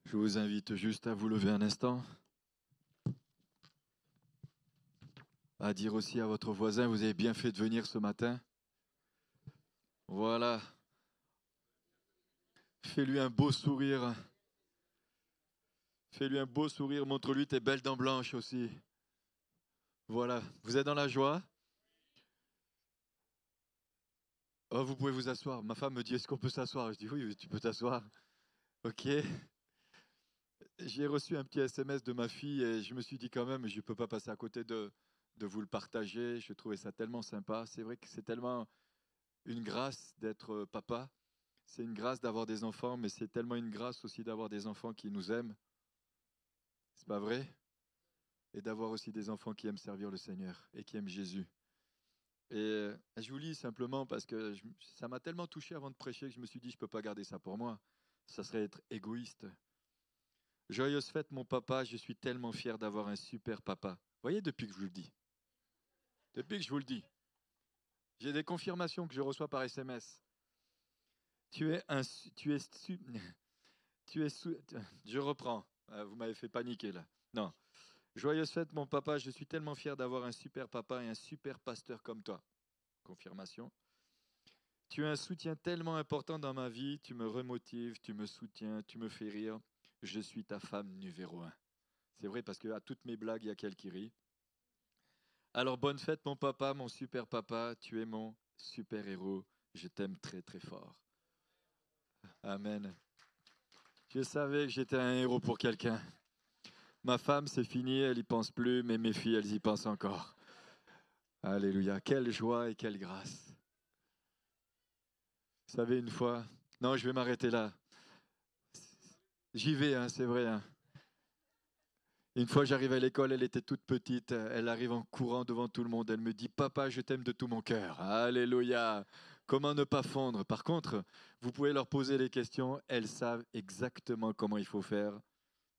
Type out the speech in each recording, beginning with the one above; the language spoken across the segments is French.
Je vous invite juste à vous lever un instant, à dire aussi à votre voisin, vous avez bien fait de venir ce matin. Voilà, fais-lui un beau sourire. Fais-lui un beau sourire, montre-lui tes belles dents blanches aussi. Voilà, vous êtes dans la joie? Oh, vous pouvez vous asseoir. Ma femme me dit, est-ce qu'on peut s'asseoir? Je dis, oui, tu peux t'asseoir. Ok. J'ai reçu un petit SMS de ma fille et je me suis dit quand même, je ne peux pas passer à côté de vous le partager. Je trouvais ça tellement sympa. C'est vrai que c'est tellement une grâce d'être papa. C'est une grâce d'avoir des enfants, mais c'est tellement une grâce aussi d'avoir des enfants qui nous aiment. C'est pas vrai? Et d'avoir aussi des enfants qui aiment servir le Seigneur et qui aiment Jésus. Et je vous lis simplement parce que ça m'a tellement touché avant de prêcher que je me suis dit, je ne peux pas garder ça pour moi. Ça serait être égoïste. Joyeuse fête, mon papa, je suis tellement fier d'avoir un super papa. Vous voyez, depuis que je vous le dis. Depuis que je vous le dis. J'ai des confirmations que je reçois par SMS. Tu es un... Tu es... Tu es sous... Je reprends. Vous m'avez fait paniquer là. Non. Joyeuse fête, mon papa, je suis tellement fier d'avoir un super papa et un super pasteur comme toi. Confirmation. Tu es un soutien tellement important dans ma vie, tu me remotives, tu me soutiens, tu me fais rire. Je suis ta femme numéro un. C'est vrai parce qu'à toutes mes blagues, il y a quelqu'un qui rit. Alors bonne fête mon papa, mon super papa, tu es mon super héros. Je t'aime très très fort. Amen. Je savais que j'étais un héros pour quelqu'un. Ma femme, c'est fini, elle y pense plus, mais mes filles, elles y pensent encore. Alléluia. Quelle joie et quelle grâce. Vous savez, une fois... Non, je vais m'arrêter là. J'y vais, hein, c'est vrai. Hein. Une fois, j'arrive à l'école, elle était toute petite. Elle arrive en courant devant tout le monde. Elle me dit, Papa, je t'aime de tout mon cœur. Alléluia. Comment ne pas fondre? Par contre, vous pouvez leur poser les questions. Elles savent exactement comment il faut faire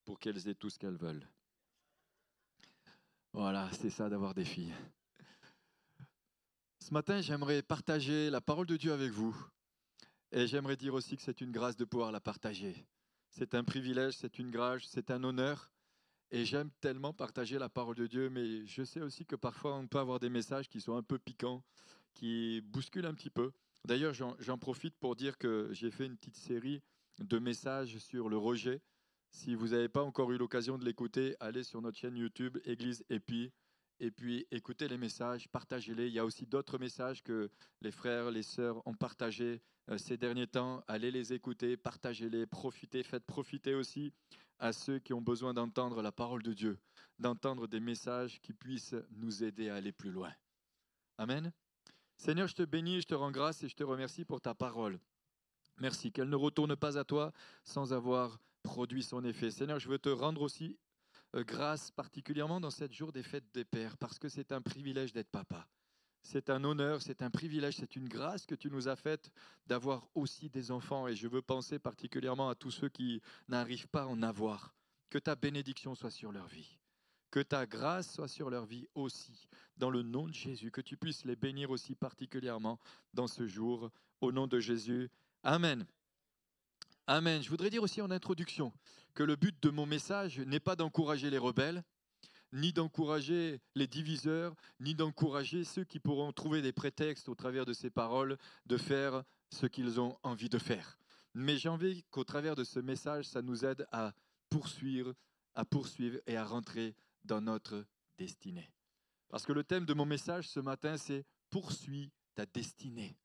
pour qu'elles aient tout ce qu'elles veulent. Voilà, c'est ça d'avoir des filles. Ce matin, j'aimerais partager la parole de Dieu avec vous. Et j'aimerais dire aussi que c'est une grâce de pouvoir la partager. C'est un privilège, c'est une grâce, c'est un honneur. Et j'aime tellement partager la parole de Dieu, mais je sais aussi que parfois on peut avoir des messages qui sont un peu piquants, qui bousculent un petit peu. D'ailleurs, j'en profite pour dire que j'ai fait une petite série de messages sur le rejet. Si vous n'avez pas encore eu l'occasion de l'écouter, allez sur notre chaîne YouTube Église Épi et puis écoutez les messages, partagez-les. Il y a aussi d'autres messages que les frères, les sœurs ont partagés ces derniers temps. Allez les écouter, partagez-les, profitez, faites profiter aussi à ceux qui ont besoin d'entendre la parole de Dieu, d'entendre des messages qui puissent nous aider à aller plus loin. Amen. Seigneur, je te bénis, je te rends grâce et je te remercie pour ta parole. Merci, qu'elle ne retourne pas à toi sans avoir produit son effet. Seigneur, je veux te rendre aussi grâce particulièrement dans cette jour des fêtes des pères, parce que c'est un privilège d'être papa. C'est un honneur, c'est un privilège, c'est une grâce que tu nous as faite d'avoir aussi des enfants. Et je veux penser particulièrement à tous ceux qui n'arrivent pas à en avoir. Que ta bénédiction soit sur leur vie. Que ta grâce soit sur leur vie aussi, dans le nom de Jésus. Que tu puisses les bénir aussi particulièrement dans ce jour, au nom de Jésus. Amen. Amen. Je voudrais dire aussi en introduction que le but de mon message n'est pas d'encourager les rebelles, ni d'encourager les diviseurs, ni d'encourager ceux qui pourront trouver des prétextes au travers de ces paroles de faire ce qu'ils ont envie de faire. Mais j'ai envie qu'au travers de ce message, ça nous aide poursuivre, à poursuivre et à rentrer dans notre destinée. Parce que le thème de mon message ce matin, c'est poursuis ta destinée.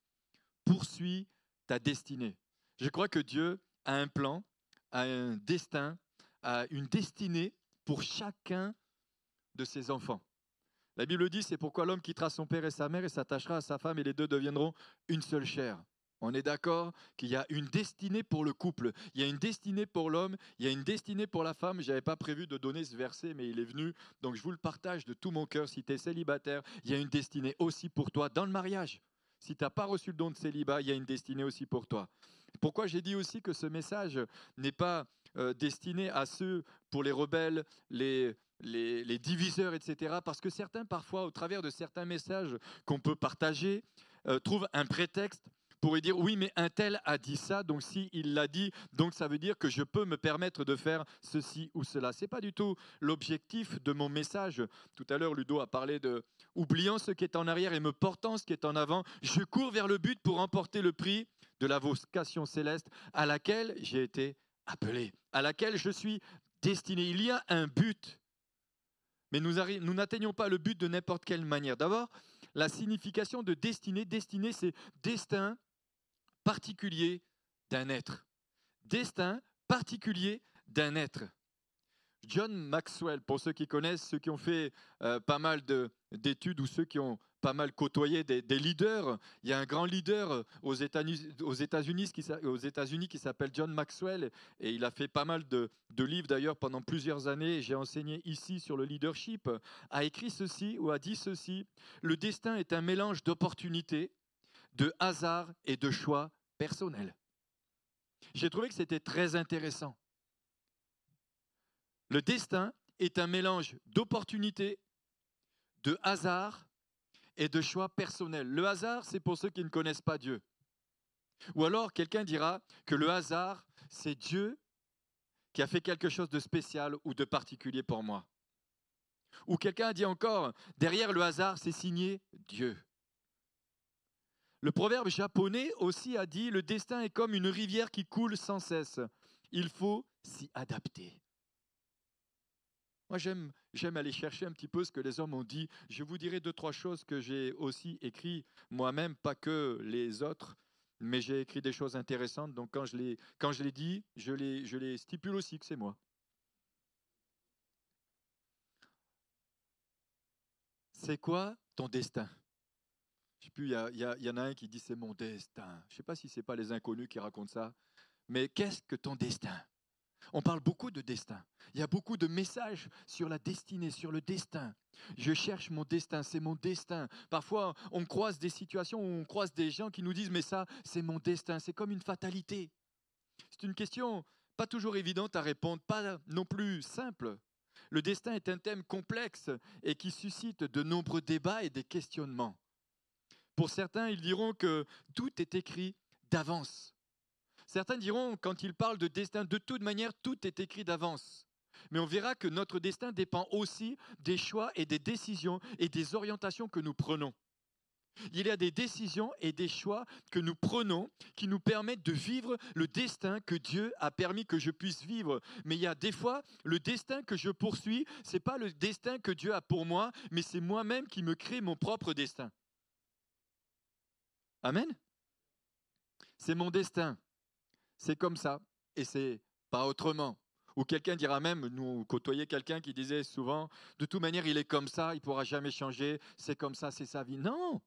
Poursuis ta destinée. Je crois que Dieu a un plan, a un destin, a une destinée pour chacun de ses enfants. La Bible dit, c'est pourquoi l'homme quittera son père et sa mère et s'attachera à sa femme et les deux deviendront une seule chair. On est d'accord qu'il y a une destinée pour le couple, il y a une destinée pour l'homme, il y a une destinée pour la femme. Je n'avais pas prévu de donner ce verset, mais il est venu, donc je vous le partage de tout mon cœur. Si tu es célibataire, il y a une destinée aussi pour toi dans le mariage. Si tu n'as pas reçu le don de célibat, il y a une destinée aussi pour toi. Pourquoi j'ai dit aussi que ce message n'est pas destiné à ceux, pour les rebelles, les diviseurs, etc. Parce que certains, parfois, au travers de certains messages qu'on peut partager, trouvent un prétexte pourrait dire oui, mais un tel a dit ça, donc si il l'a dit, donc ça veut dire que je peux me permettre de faire ceci ou cela. Ce n'est pas du tout l'objectif de mon message. Tout à l'heure, Ludo a parlé de oubliant ce qui est en arrière et me portant ce qui est en avant, je cours vers le but pour remporter le prix de la vocation céleste à laquelle j'ai été appelé, à laquelle je suis destiné. Il y a un but, mais nous n'atteignons pas le but de n'importe quelle manière. D'abord, la signification de destinée. Destinée, c'est destin particulier d'un être. Destin particulier d'un être. John Maxwell, pour ceux qui connaissent, ceux qui ont fait pas mal d'études ou ceux qui ont pas mal côtoyé des leaders, il y a un grand leader aux États-Unis qui s'appelle John Maxwell et il a fait pas mal de livres d'ailleurs pendant plusieurs années. J'ai enseigné ici sur le leadership, a écrit ceci ou a dit ceci: le destin est un mélange d'opportunités, de hasard et de choix personnels. J'ai trouvé que c'était très intéressant. Le destin est un mélange d'opportunités, de hasard et de choix personnels. Le hasard, c'est pour ceux qui ne connaissent pas Dieu. Ou alors, quelqu'un dira que le hasard, c'est Dieu qui a fait quelque chose de spécial ou de particulier pour moi. Ou quelqu'un a dit encore, derrière le hasard, c'est signé Dieu. Le proverbe japonais aussi a dit, le destin est comme une rivière qui coule sans cesse. Il faut s'y adapter. Moi, j'aime aller chercher un petit peu ce que les hommes ont dit. Je vous dirai 2-3 choses que j'ai aussi écrites moi-même, pas que les autres, mais j'ai écrit des choses intéressantes. Donc, quand je les dis, je les stipule aussi que c'est moi. C'est quoi ton destin? Je sais plus, il y en a un qui dit c'est mon destin. Je ne sais pas si ce n'est pas les inconnus qui racontent ça, mais qu'est-ce que ton destin? On parle beaucoup de destin. Il y a beaucoup de messages sur la destinée, sur le destin. Je cherche mon destin, c'est mon destin. Parfois, on croise des situations où on croise des gens qui nous disent « mais ça, c'est mon destin ». C'est comme une fatalité. C'est une question pas toujours évidente à répondre, pas non plus simple. Le destin est un thème complexe et qui suscite de nombreux débats et des questionnements. Pour certains, ils diront que tout est écrit d'avance. Certains diront, quand ils parlent de destin, de toute manière, tout est écrit d'avance. Mais on verra que notre destin dépend aussi des choix et des décisions et des orientations que nous prenons. Il y a des décisions et des choix que nous prenons qui nous permettent de vivre le destin que Dieu a permis que je puisse vivre. Mais il y a des fois, le destin que je poursuis, ce n'est pas le destin que Dieu a pour moi, mais c'est moi-même qui me crée mon propre destin. Amen? C'est mon destin. C'est comme ça, et c'est pas autrement. Ou quelqu'un dira même, nous côtoyons quelqu'un qui disait souvent, de toute manière il est comme ça, il ne pourra jamais changer, c'est comme ça, c'est sa vie. Non,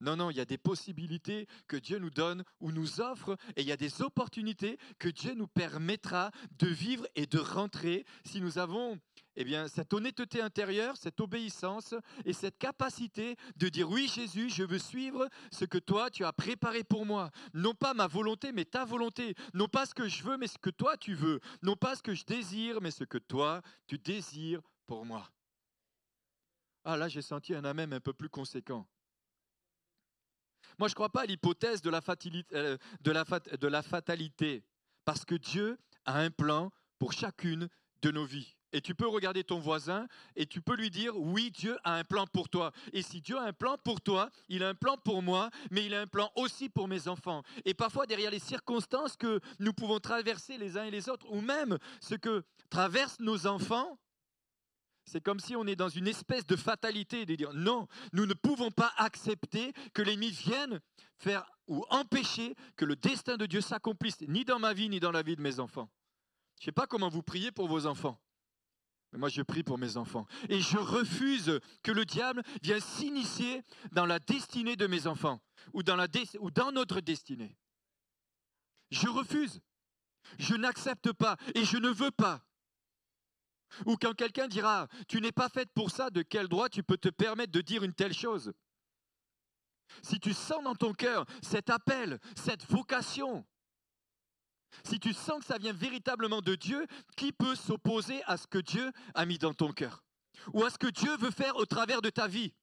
non, non, il y a des possibilités que Dieu nous donne ou nous offre, et il y a des opportunités que Dieu nous permettra de vivre et de rentrer si nous avons cette honnêteté intérieure, cette obéissance et cette capacité de dire oui Jésus, je veux suivre ce que toi tu as préparé pour moi. Non pas ma volonté, mais ta volonté. Non pas ce que je veux, mais ce que toi tu veux. Non pas ce que je désire, mais ce que toi tu désires pour moi. Ah là, j'ai senti un amen un peu plus conséquent. Moi, je ne crois pas à l'hypothèse de la fatalité, parce que Dieu a un plan pour chacune de nos vies. Et tu peux regarder ton voisin et tu peux lui dire, oui, Dieu a un plan pour toi. Et si Dieu a un plan pour toi, il a un plan pour moi, mais il a un plan aussi pour mes enfants. Et parfois, derrière les circonstances que nous pouvons traverser les uns et les autres, ou même ce que traversent nos enfants, c'est comme si on est dans une espèce de fatalité, de dire non, nous ne pouvons pas accepter que l'ennemi vienne faire ou empêcher que le destin de Dieu s'accomplisse, ni dans ma vie, ni dans la vie de mes enfants. Je ne sais pas comment vous priez pour vos enfants, mais moi je prie pour mes enfants. Et je refuse que le diable vienne s'initier dans la destinée de mes enfants ou dans notre destinée. Je refuse. Je n'accepte pas et je ne veux pas. Ou quand quelqu'un dira « tu n'es pas faite pour ça », de quel droit tu peux te permettre de dire une telle chose? Si tu sens dans ton cœur cet appel, cette vocation, si tu sens que ça vient véritablement de Dieu, qui peut s'opposer à ce que Dieu a mis dans ton cœur? Ou à ce que Dieu veut faire au travers de ta vie?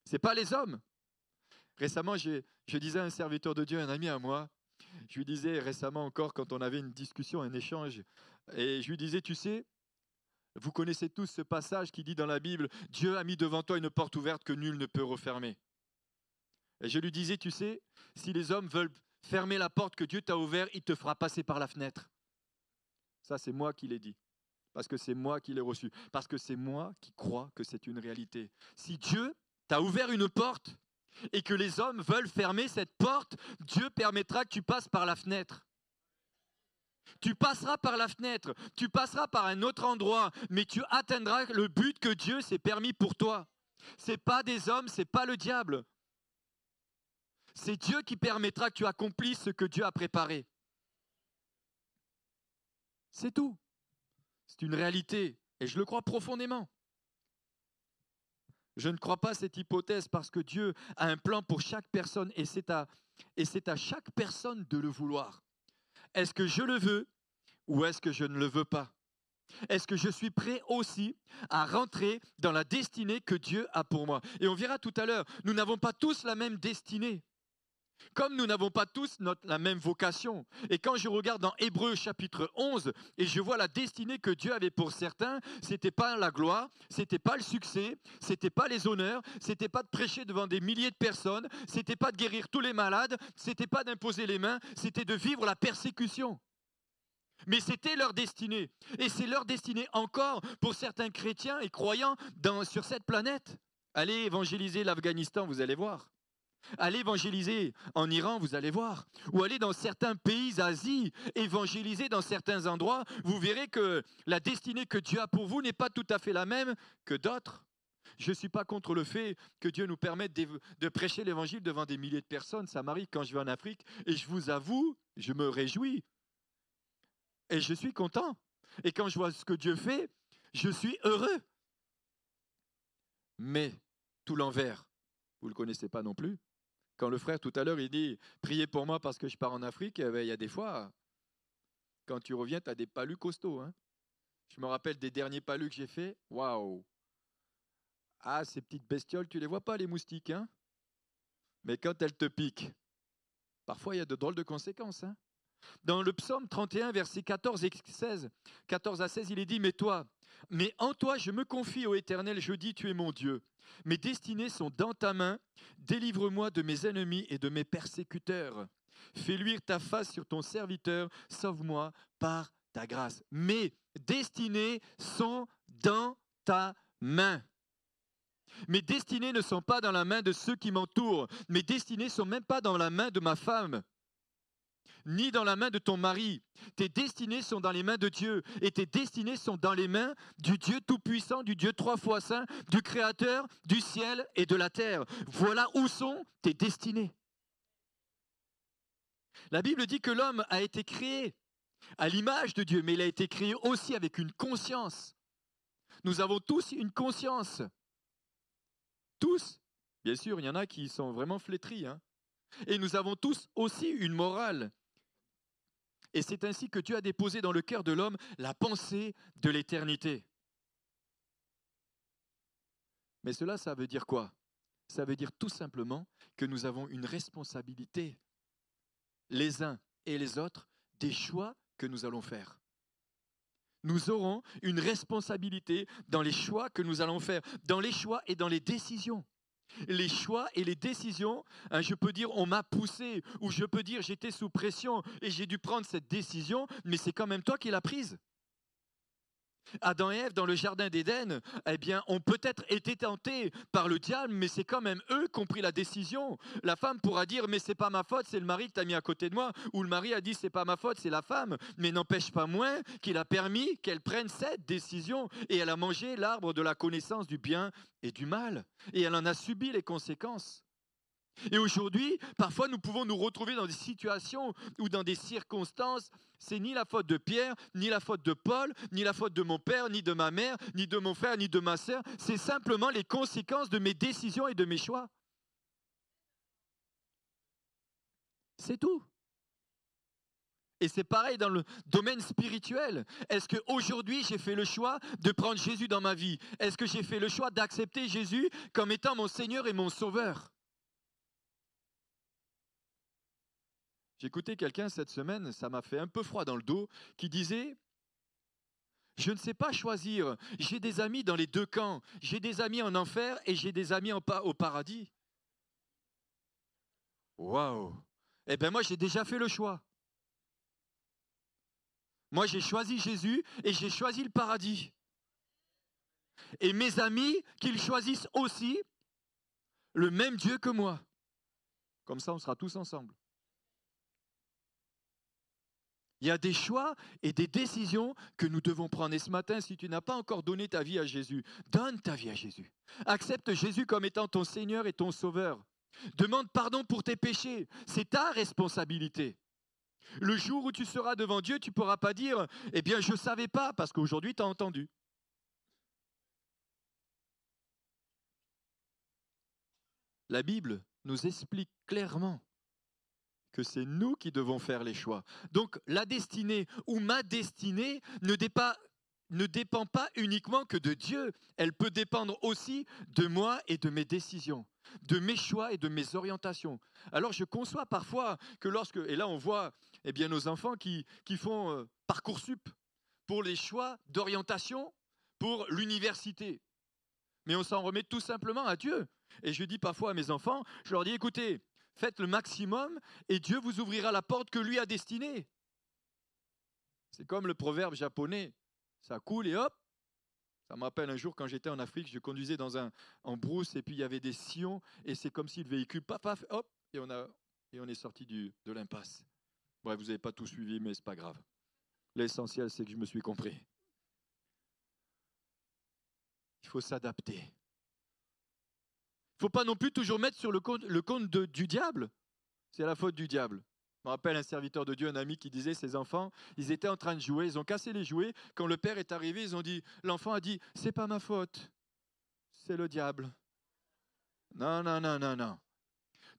Ce n'est pas les hommes. Récemment, je disais à un serviteur de Dieu, un ami à moi, je lui disais récemment encore quand on avait une discussion, un échange, et je lui disais, tu sais, vous connaissez tous ce passage qui dit dans la Bible, Dieu a mis devant toi une porte ouverte que nul ne peut refermer. Et je lui disais, tu sais, si les hommes veulent fermer la porte que Dieu t'a ouverte, il te fera passer par la fenêtre. Ça, c'est moi qui l'ai dit. Parce que c'est moi qui l'ai reçu. Parce que c'est moi qui crois que c'est une réalité. Si Dieu t'a ouvert une porte et que les hommes veulent fermer cette porte, Dieu permettra que tu passes par la fenêtre. Tu passeras par la fenêtre, tu passeras par un autre endroit, mais tu atteindras le but que Dieu s'est permis pour toi. Ce n'est pas des hommes, ce n'est pas le diable. C'est Dieu qui permettra que tu accomplisses ce que Dieu a préparé. C'est tout. C'est une réalité et je le crois profondément. Je ne crois pas cette hypothèse parce que Dieu a un plan pour chaque personne et c'est à chaque personne de le vouloir. Est-ce que je le veux ou est-ce que je ne le veux pas? Est-ce que je suis prêt aussi à rentrer dans la destinée que Dieu a pour moi? Et on verra tout à l'heure, nous n'avons pas tous la même destinée. Comme nous n'avons pas tous la même vocation. Et quand je regarde dans Hébreux chapitre 11 et je vois la destinée que Dieu avait pour certains, ce n'était pas la gloire, ce n'était pas le succès, ce n'était pas les honneurs, ce n'était pas de prêcher devant des milliers de personnes, ce n'était pas de guérir tous les malades, ce n'était pas d'imposer les mains, c'était de vivre la persécution. Mais c'était leur destinée. Et c'est leur destinée encore pour certains chrétiens et croyants sur cette planète. Allez évangéliser l'Afghanistan, vous allez voir. Allez évangéliser en Iran, vous allez voir. Ou allez dans certains pays d'Asie, évangéliser dans certains endroits. Vous verrez que la destinée que Dieu a pour vous n'est pas tout à fait la même que d'autres. Je ne suis pas contre le fait que Dieu nous permette de prêcher l'évangile devant des milliers de personnes. Ça m'arrive quand je vais en Afrique et je vous avoue, je me réjouis. Et je suis content. Et quand je vois ce que Dieu fait, je suis heureux. Mais tout l'envers, vous ne le connaissez pas non plus. Quand le frère tout à l'heure, il dit « Priez pour moi parce que je pars en Afrique », il y a des fois, quand tu reviens, tu as des palus costauds. Hein. Je me rappelle des derniers palus que j'ai faits. Waouh! Ah, ces petites bestioles, tu ne les vois pas, les moustiques. Hein. Mais quand elles te piquent, parfois il y a de drôles de conséquences. Hein. Dans le psaume 31, versets 14 à 16, il est dit « Mais en toi je me confie, ô Éternel, je dis, tu es mon Dieu. Mes destinées sont dans ta main. Délivre-moi de mes ennemis et de mes persécuteurs. Fais luire ta face sur ton serviteur. Sauve-moi par ta grâce. Mes destinées sont dans ta main. Mes destinées ne sont pas dans la main de ceux qui m'entourent. Mes destinées ne sont même pas dans la main de ma femme, ni dans la main de ton mari. Tes destinées sont dans les mains de Dieu. Et tes destinées sont dans les mains du Dieu Tout-Puissant, du Dieu trois fois saint, du Créateur du ciel et de la terre. Voilà où sont tes destinées. La Bible dit que l'homme a été créé à l'image de Dieu, mais il a été créé aussi avec une conscience. Nous avons tous une conscience. Tous. Bien sûr, il y en a qui sont vraiment flétris. Hein. Et nous avons tous aussi une morale. Et c'est ainsi que Dieu a déposé dans le cœur de l'homme la pensée de l'éternité. Mais cela, ça veut dire quoi? Ça veut dire tout simplement que nous avons une responsabilité, les uns et les autres, des choix que nous allons faire. Nous aurons une responsabilité dans les choix que nous allons faire, dans les choix et dans les décisions. Les choix et les décisions, hein, je peux dire on m'a poussé, ou je peux dire j'étais sous pression et j'ai dû prendre cette décision, mais c'est quand même toi qui l'as prise. Adam et Ève dans le jardin d'Éden, eh bien, ont peut-être été tentés par le diable, mais c'est quand même eux qui ont pris la décision. La femme pourra dire mais c'est pas ma faute, c'est le mari que tu as mis à côté de moi, ou le mari a dit c'est pas ma faute, c'est la femme, mais n'empêche pas moins qu'il a permis qu'elle prenne cette décision et elle a mangé l'arbre de la connaissance du bien et du mal et elle en a subi les conséquences. Et aujourd'hui, parfois, nous pouvons nous retrouver dans des situations ou dans des circonstances. C'est ni la faute de Pierre, ni la faute de Paul, ni la faute de mon père, ni de ma mère, ni de mon frère, ni de ma sœur. C'est simplement les conséquences de mes décisions et de mes choix. C'est tout. Et c'est pareil dans le domaine spirituel. Est-ce qu'aujourd'hui, j'ai fait le choix de prendre Jésus dans ma vie? Est-ce que j'ai fait le choix d'accepter Jésus comme étant mon Seigneur et mon Sauveur? J'écoutais quelqu'un cette semaine, ça m'a fait un peu froid dans le dos, qui disait, je ne sais pas choisir, j'ai des amis dans les deux camps, j'ai des amis en enfer et j'ai des amis au paradis. Waouh! Eh bien moi j'ai déjà fait le choix. Moi j'ai choisi Jésus et j'ai choisi le paradis. Et mes amis, qu'ils choisissent aussi le même Dieu que moi. Comme ça on sera tous ensemble. Il y a des choix et des décisions que nous devons prendre. Et ce matin, si tu n'as pas encore donné ta vie à Jésus, donne ta vie à Jésus. Accepte Jésus comme étant ton Seigneur et ton Sauveur. Demande pardon pour tes péchés. C'est ta responsabilité. Le jour où tu seras devant Dieu, tu ne pourras pas dire « Eh bien, je ne savais pas » parce qu'aujourd'hui, tu as entendu. La Bible nous explique clairement que c'est nous qui devons faire les choix. Donc la destinée ou ma destinée ne dépend pas uniquement que de Dieu. Elle peut dépendre aussi de moi et de mes décisions, de mes choix et de mes orientations. Alors je conçois parfois que et là on voit nos enfants qui font Parcoursup pour les choix d'orientation pour l'université. Mais on s'en remet tout simplement à Dieu. Et je dis parfois à mes enfants, je leur dis, écoutez, faites le maximum et Dieu vous ouvrira la porte que lui a destinée. C'est comme le proverbe japonais, ça coule et hop. Ça me rappelle un jour quand j'étais en Afrique, je conduisais en brousse et puis il y avait des sillons et c'est comme si le véhicule, paf, paf, hop, et on est sorti de l'impasse. Bref, vous n'avez pas tout suivi, mais c'est pas grave. L'essentiel, c'est que je me suis compris. Il faut s'adapter. Il ne faut pas non plus toujours mettre sur le compte du diable. C'est la faute du diable. Je me rappelle un serviteur de Dieu, un ami qui disait, ses enfants, ils étaient en train de jouer, ils ont cassé les jouets. Quand le père est arrivé, l'enfant a dit, c'est pas ma faute, c'est le diable. Non, non, non, non, non.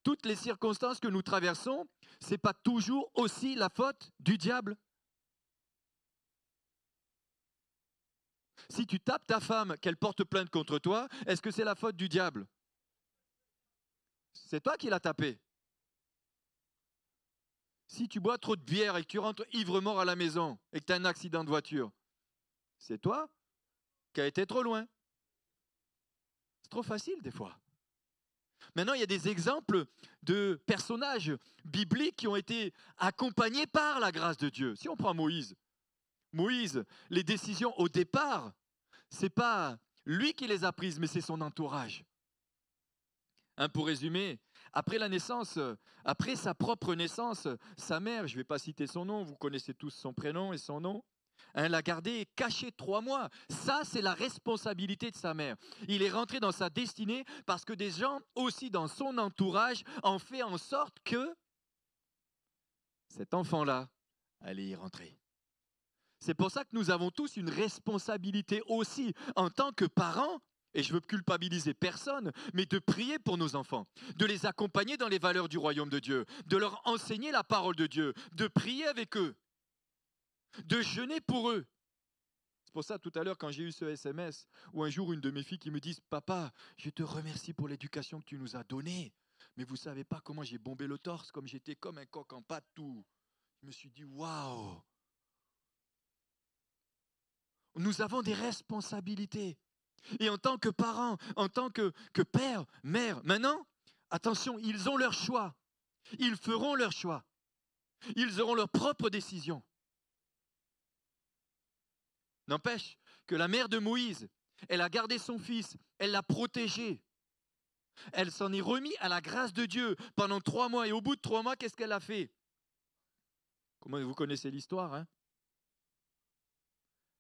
Toutes les circonstances que nous traversons, c'est pas toujours aussi la faute du diable. Si tu tapes ta femme, qu'elle porte plainte contre toi, est-ce que c'est la faute du diable? C'est toi qui l'as tapée. Si tu bois trop de bière et que tu rentres ivre-mort à la maison et que tu as un accident de voiture, c'est toi qui as été trop loin. C'est trop facile des fois. Maintenant, il y a des exemples de personnages bibliques qui ont été accompagnés par la grâce de Dieu. Si on prend Moïse, les décisions au départ, ce n'est pas lui qui les a prises, mais c'est son entourage. Pour résumer, après la naissance, après sa propre naissance, sa mère, je ne vais pas citer son nom, vous connaissez tous son prénom et son nom, l'a gardé caché 3 mois. Ça, c'est la responsabilité de sa mère. Il est rentré dans sa destinée parce que des gens aussi dans son entourage ont fait en sorte que cet enfant-là allait y rentrer. C'est pour ça que nous avons tous une responsabilité aussi en tant que parents. Et je veux culpabiliser personne, mais de prier pour nos enfants, de les accompagner dans les valeurs du royaume de Dieu, de leur enseigner la parole de Dieu, de prier avec eux, de jeûner pour eux. C'est pour ça, tout à l'heure, quand j'ai eu ce SMS, ou un jour, une de mes filles qui me dit « Papa, je te remercie pour l'éducation que tu nous as donnée, mais vous ne savez pas comment j'ai bombé le torse, comme j'étais comme un coq en pâte, tout. » Je me suis dit « Waouh !» Nous avons des responsabilités. Et en tant que parents, en tant que père, mère, maintenant, attention, ils ont leur choix. Ils feront leur choix. Ils auront leur propre décision. N'empêche que la mère de Moïse, elle a gardé son fils, elle l'a protégé. Elle s'en est remise à la grâce de Dieu pendant 3 mois. Et au bout de 3 mois, qu'est-ce qu'elle a fait? Comment vous connaissez l'histoire, hein?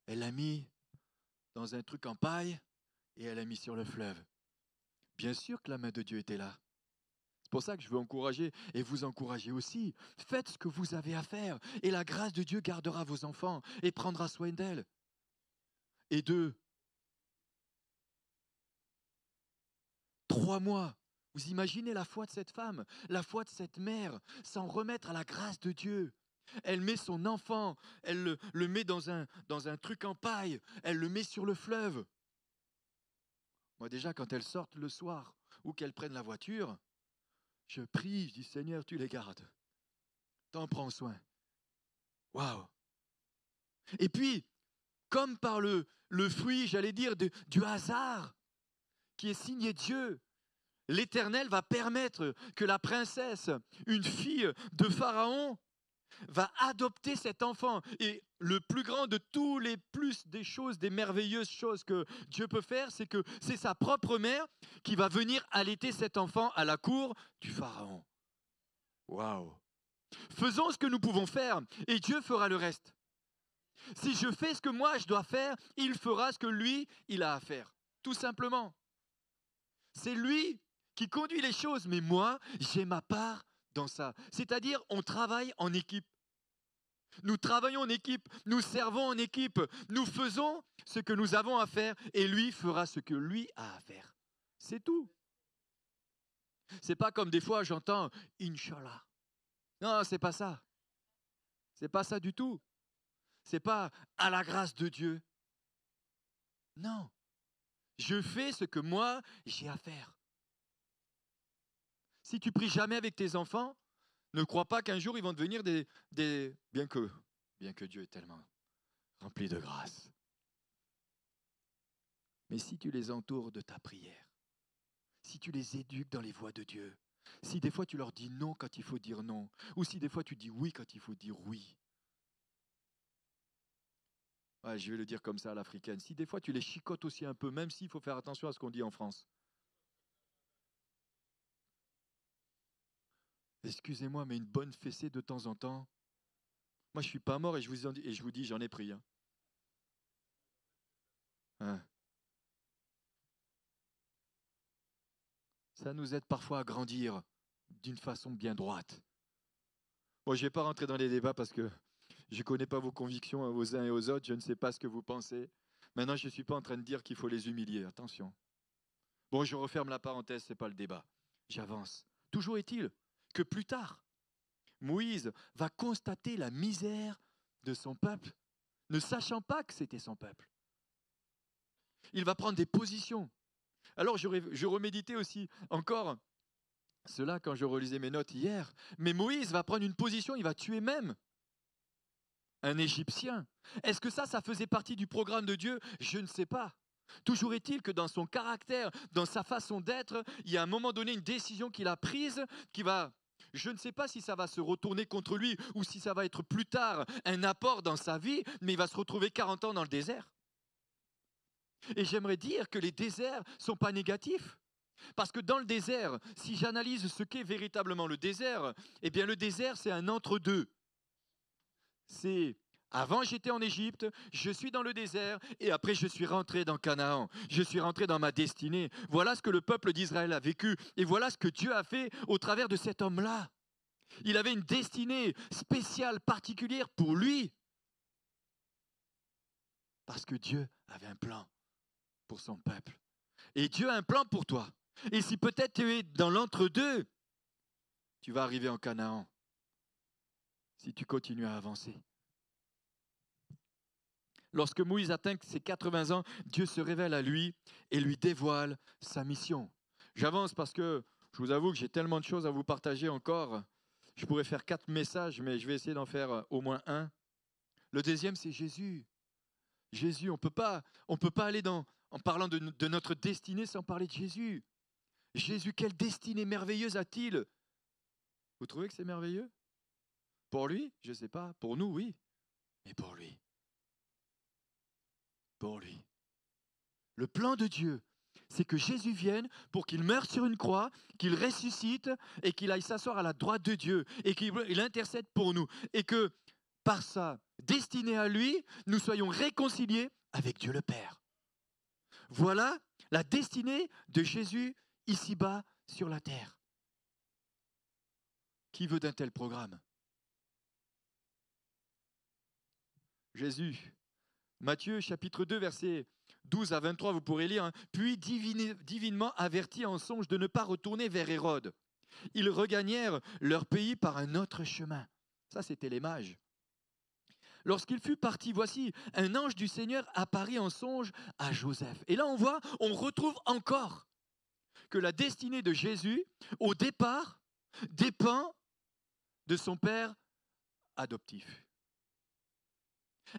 Elle l'a mis dans un truc en paille et elle l'a mis sur le fleuve. Bien sûr que la main de Dieu était là. C'est pour ça que je veux encourager et vous encourager aussi. Faites ce que vous avez à faire et la grâce de Dieu gardera vos enfants et prendra soin d'elles et d'eux. 3 mois. Vous imaginez la foi de cette femme, la foi de cette mère, s'en remettre à la grâce de Dieu. Elle met son enfant, elle le met dans un truc en paille, elle le met sur le fleuve. Moi déjà, quand elles sortent le soir ou qu'elles prennent la voiture, je prie, je dis Seigneur, tu les gardes. t'en prends soin. Waouh! Et puis, comme par le fruit, j'allais dire, du hasard, qui est signé Dieu, l'Éternel va permettre que la princesse, une fille de Pharaon, va adopter cet enfant. Et le plus grand de tous les plus des choses, des merveilleuses choses que Dieu peut faire, c'est que c'est sa propre mère qui va venir allaiter cet enfant à la cour du Pharaon. Waouh! Faisons ce que nous pouvons faire et Dieu fera le reste. Si je fais ce que moi je dois faire, il fera ce que lui, il a à faire. Tout simplement. C'est lui qui conduit les choses, mais moi, j'ai ma part dans ça. C'est-à-dire, on travaille en équipe. Nous travaillons en équipe, nous servons en équipe, nous faisons ce que nous avons à faire et lui fera ce que lui a à faire. C'est tout. C'est pas comme des fois j'entends Inch'Allah. Non, c'est pas ça. C'est pas ça du tout. C'est pas à la grâce de Dieu. Non. Je fais ce que moi j'ai à faire. Si tu pries jamais avec tes enfants, ne crois pas qu'un jour ils vont devenir bien que Dieu est tellement rempli de grâce. Mais si tu les entoures de ta prière, si tu les éduques dans les voies de Dieu, si des fois tu leur dis non quand il faut dire non, ou si des fois tu dis oui quand il faut dire oui. Ouais, je vais le dire comme ça à l'africaine. Si des fois tu les chicotes aussi un peu, même s'il faut faire attention à ce qu'on dit en France. Excusez-moi, mais une bonne fessée de temps en temps. Moi, je suis pas mort et je vous dis, j'en ai pris. Hein. Ça nous aide parfois à grandir d'une façon bien droite. Bon, je ne vais pas rentrer dans les débats parce que je ne connais pas vos convictions aux uns et aux autres. Je ne sais pas ce que vous pensez. Maintenant, je ne suis pas en train de dire qu'il faut les humilier. Attention. Bon, je referme la parenthèse, ce n'est pas le débat. J'avance. Toujours est-il que plus tard, Moïse va constater la misère de son peuple, ne sachant pas que c'était son peuple. Il va prendre des positions. Alors, je reméditais aussi encore cela quand je relisais mes notes hier. Mais Moïse va prendre une position, il va tuer même un Égyptien. Est-ce que ça faisait partie du programme de Dieu? Je ne sais pas. Toujours est-il que dans son caractère, dans sa façon d'être, il y a à un moment donné une décision qu'il a prise qui va... Je ne sais pas si ça va se retourner contre lui ou si ça va être plus tard un apport dans sa vie, mais il va se retrouver 40 ans dans le désert. Et j'aimerais dire que les déserts ne sont pas négatifs. Parce que dans le désert, si j'analyse ce qu'est véritablement le désert, eh bien le désert c'est un entre-deux. C'est avant j'étais en Égypte, je suis dans le désert et après je suis rentré dans Canaan. Je suis rentré dans ma destinée. Voilà ce que le peuple d'Israël a vécu et voilà ce que Dieu a fait au travers de cet homme-là. Il avait une destinée spéciale, particulière pour lui. Parce que Dieu avait un plan pour son peuple. Et Dieu a un plan pour toi. Et si peut-être tu es dans l'entre-deux, tu vas arriver en Canaan. Si tu continues à avancer. Lorsque Moïse atteint ses 80 ans, Dieu se révèle à lui et lui dévoile sa mission. J'avance parce que je vous avoue que j'ai tellement de choses à vous partager encore. Je pourrais faire 4 messages, mais je vais essayer d'en faire au moins un. Le deuxième, c'est Jésus. Jésus, on ne peut pas aller en parlant de notre destinée sans parler de Jésus. Jésus, quelle destinée merveilleuse a-t-il? Vous trouvez que c'est merveilleux? Pour lui, je ne sais pas. Pour nous, oui. Mais pour lui. Pour lui. Le plan de Dieu, c'est que Jésus vienne pour qu'il meure sur une croix, qu'il ressuscite et qu'il aille s'asseoir à la droite de Dieu et qu'il intercède pour nous. Et que par sa destinée à lui, nous soyons réconciliés avec Dieu le Père. Voilà la destinée de Jésus ici-bas sur la terre. Qui veut d'un tel programme? Jésus. Matthieu chapitre 2 verset 12 à 23, vous pourrez lire. Puis divinement avertis en songe de ne pas retourner vers Hérode. Ils regagnèrent leur pays par un autre chemin. Ça, c'était les mages. Lorsqu'il fut parti, voici, un ange du Seigneur apparut en songe à Joseph. Et là, on retrouve encore que la destinée de Jésus, au départ, dépend de son père adoptif.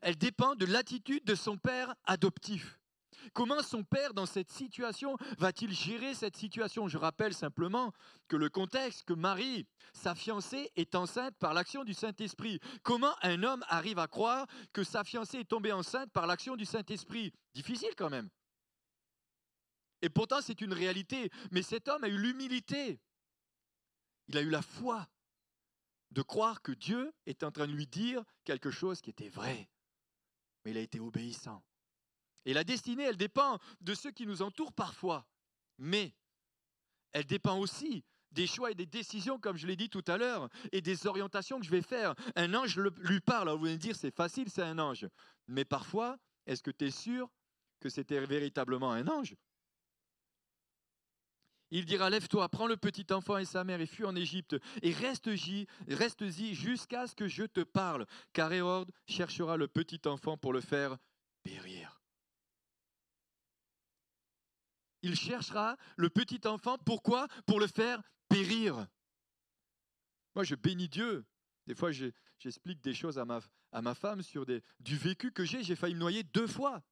Elle dépend de l'attitude de son père adoptif. Comment son père, dans cette situation, va-t-il gérer cette situation? Je rappelle simplement que le contexte, que Marie, sa fiancée, est enceinte par l'action du Saint-Esprit. Comment un homme arrive à croire que sa fiancée est tombée enceinte par l'action du Saint-Esprit? Difficile quand même. Et pourtant, c'est une réalité. Mais cet homme a eu l'humilité. Il a eu la foi de croire que Dieu est en train de lui dire quelque chose qui était vrai. Mais il a été obéissant. Et la destinée, elle dépend de ceux qui nous entourent parfois. Mais elle dépend aussi des choix et des décisions, comme je l'ai dit tout à l'heure, et des orientations que je vais faire. Un ange lui parle. Alors vous allez me dire, c'est facile, c'est un ange. Mais parfois, est-ce que tu es sûr que c'était véritablement un ange? Il dira, lève-toi, prends le petit enfant et sa mère et fuis en Égypte, et reste-y jusqu'à ce que je te parle, car Hérode cherchera le petit enfant pour le faire périr. Il cherchera le petit enfant, pourquoi? Pour le faire périr. Moi, je bénis Dieu. Des fois, j'explique des choses à ma femme sur du vécu que j'ai. J'ai failli me noyer 2 fois.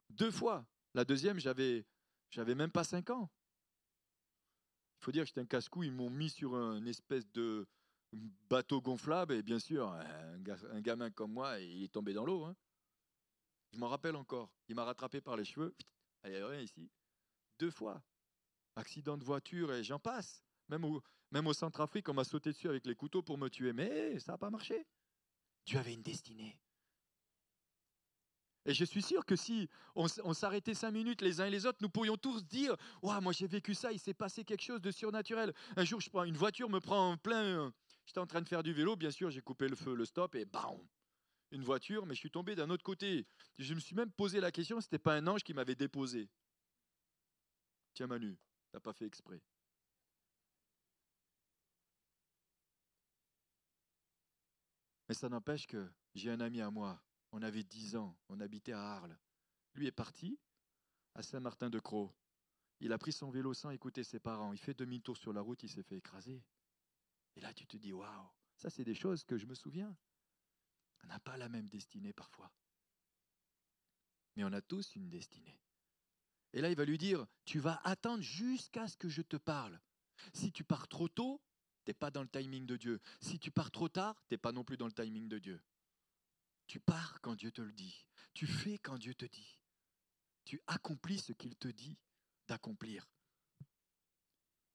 2 fois. La deuxième, j'avais même pas 5 ans. Il faut dire que j'étais un casse-cou. Ils m'ont mis sur une espèce de bateau gonflable. Et bien sûr, un gamin comme moi, il est tombé dans l'eau. Hein. Je m'en rappelle encore. Il m'a rattrapé par les cheveux. Allez, rien ici. 2 fois. Accident de voiture et j'en passe. Même au Centrafrique, on m'a sauté dessus avec les couteaux pour me tuer. Mais ça n'a pas marché. Dieu avait une destinée. Et je suis sûr que si on s'arrêtait 5 minutes les uns et les autres, nous pourrions tous dire « Ouah, moi j'ai vécu ça, il s'est passé quelque chose de surnaturel. » Un jour, une voiture me prend en plein... J'étais en train de faire du vélo, bien sûr, j'ai coupé le feu, le stop et bam, une voiture, mais je suis tombé d'un autre côté. Je me suis même posé la question, ce n'était pas un ange qui m'avait déposé. Tiens Manu, tu n'as pas fait exprès. Mais ça n'empêche que j'ai un ami à moi, on avait 10 ans, on habitait à Arles. Lui est parti à Saint-Martin-de-Crau. Il a pris son vélo sans écouter ses parents. Il fait demi-tour sur la route, il s'est fait écraser. Et là, tu te dis, waouh, ça c'est des choses que je me souviens. On n'a pas la même destinée parfois. Mais on a tous une destinée. Et là, il va lui dire, tu vas attendre jusqu'à ce que je te parle. Si tu pars trop tôt, tu n'es pas dans le timing de Dieu. Si tu pars trop tard, tu n'es pas non plus dans le timing de Dieu. Tu pars quand Dieu te le dit. Tu fais quand Dieu te dit. Tu accomplis ce qu'il te dit d'accomplir.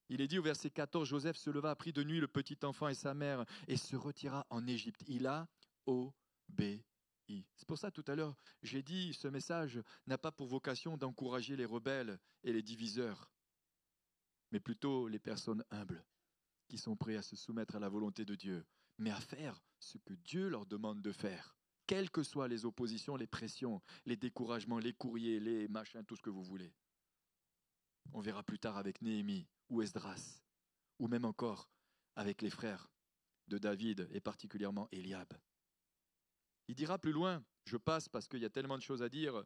Il est dit au verset 14, Joseph se leva, prit de nuit le petit enfant et sa mère et se retira en Égypte. Il a obéi. C'est pour ça tout à l'heure, j'ai dit, ce message n'a pas pour vocation d'encourager les rebelles et les diviseurs, mais plutôt les personnes humbles qui sont prêts à se soumettre à la volonté de Dieu, mais à faire ce que Dieu leur demande de faire, quelles que soient les oppositions, les pressions, les découragements, les courriers, les machins, tout ce que vous voulez. On verra plus tard avec Néhémie ou Esdras, ou même encore avec les frères de David et particulièrement Eliab. Il dira plus loin, je passe parce qu'il y a tellement de choses à dire,